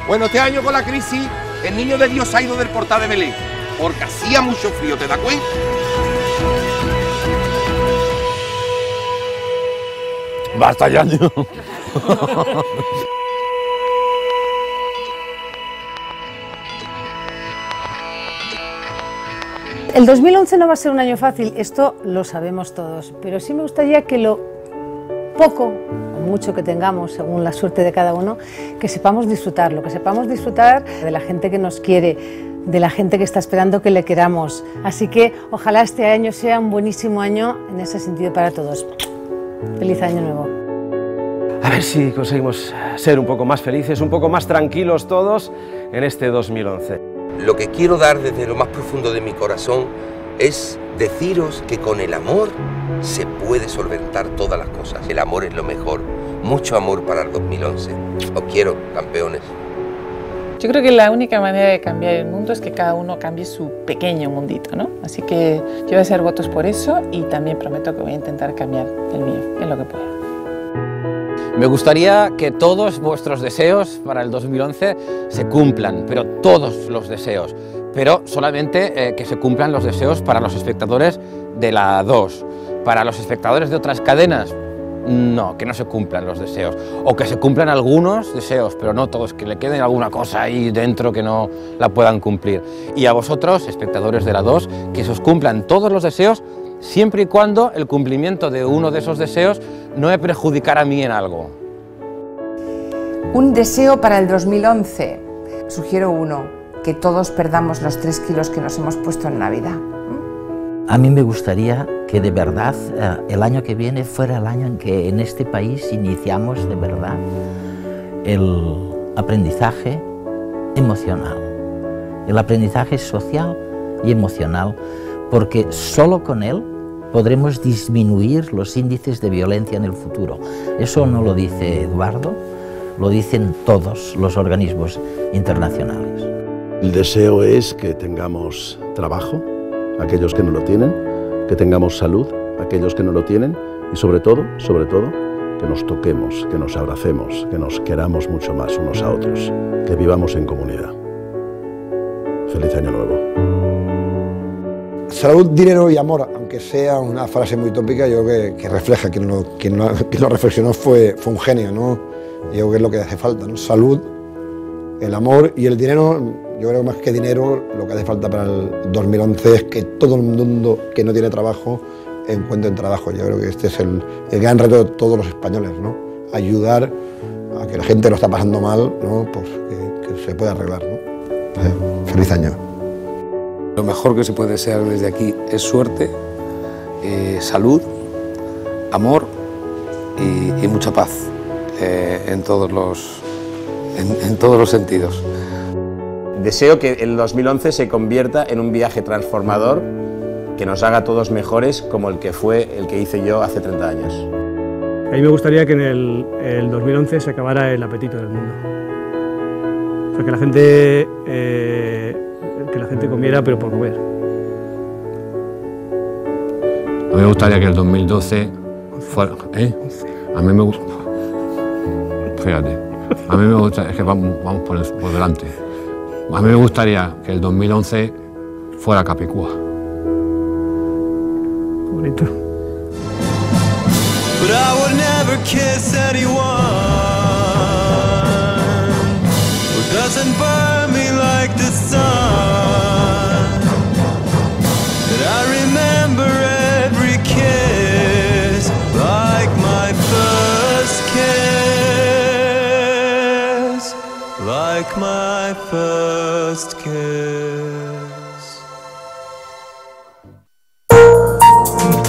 Bueno, este año con la crisis, el niño de Dios ha ido del portal de Belén, porque hacía mucho frío, ¿te das cuenta? Basta ya, tío. El 2011 no va a ser un año fácil, esto lo sabemos todos, pero sí me gustaría que lo poco o mucho que tengamos, según la suerte de cada uno, que sepamos disfrutarlo, que sepamos disfrutar de la gente que nos quiere, de la gente que está esperando que le queramos. Así que ojalá este año sea un buenísimo año en ese sentido para todos. Feliz año nuevo. A ver si conseguimos ser un poco más felices, un poco más tranquilos todos en este 2011. Lo que quiero dar desde lo más profundo de mi corazón es deciros que con el amor se puede solventar todas las cosas. El amor es lo mejor. Mucho amor para el 2011. Os quiero, campeones. Yo creo que la única manera de cambiar el mundo es que cada uno cambie su pequeño mundito, ¿no? Así que yo voy a hacer votos por eso y también prometo que voy a intentar cambiar el mío en lo que pueda. Me gustaría que todos vuestros deseos para el 2011 se cumplan, pero todos los deseos. Pero solamente que se cumplan los deseos para los espectadores de la 2. Para los espectadores de otras cadenas, no, que no se cumplan los deseos. O que se cumplan algunos deseos, pero no todos, que le quede alguna cosa ahí dentro que no la puedan cumplir. Y a vosotros, espectadores de la 2, que se os cumplan todos los deseos, siempre y cuando el cumplimiento de uno de esos deseos no me perjudicara a mí en algo. Un deseo para el 2011. Sugiero uno, que todos perdamos los 3 kilos que nos hemos puesto en Navidad. A mí me gustaría que de verdad el año que viene fuera el año en que en este país iniciamos de verdad el aprendizaje emocional, el aprendizaje social y emocional, porque solo con él podremos disminuir los índices de violencia en el futuro. Eso no lo dice Eduardo, lo dicen todos los organismos internacionales. El deseo es que tengamos trabajo, aquellos que no lo tienen, que tengamos salud, aquellos que no lo tienen, y sobre todo, que nos toquemos, que nos abracemos, que nos queramos mucho más unos a otros, que vivamos en comunidad. Feliz Año Nuevo. Salud, dinero y amor, aunque sea una frase muy tópica, yo creo que refleja, quien lo reflexionó fue un genio, ¿no? Yo creo que es lo que hace falta, ¿no? Salud, el amor y el dinero. Yo creo que más que dinero, lo que hace falta para el 2011 es que todo el mundo que no tiene trabajo encuentre trabajo. Yo creo que este es el gran reto de todos los españoles, ¿no? Ayudar a que la gente lo está pasando mal, ¿no? Pues que se pueda arreglar, ¿no? Feliz año. Lo mejor que se puede desear desde aquí es suerte, salud, amor y mucha paz en todos los sentidos. Deseo que el 2011 se convierta en un viaje transformador que nos haga a todos mejores como el que hice yo hace 30 años. A mí me gustaría que en el 2011 se acabara el apetito del mundo. O sea, que la gente comiera, pero por comer. A mí me gustaría que el 2012 fuera... A mí me gusta... Fíjate, a mí me gusta... Es que vamos por delante. A mí me gustaría que el 2011 fuera Capicúa. Bonito. But I would never kiss anyone who doesn't burn me like the sun. And I remember every kiss like my first kiss, like my first kiss.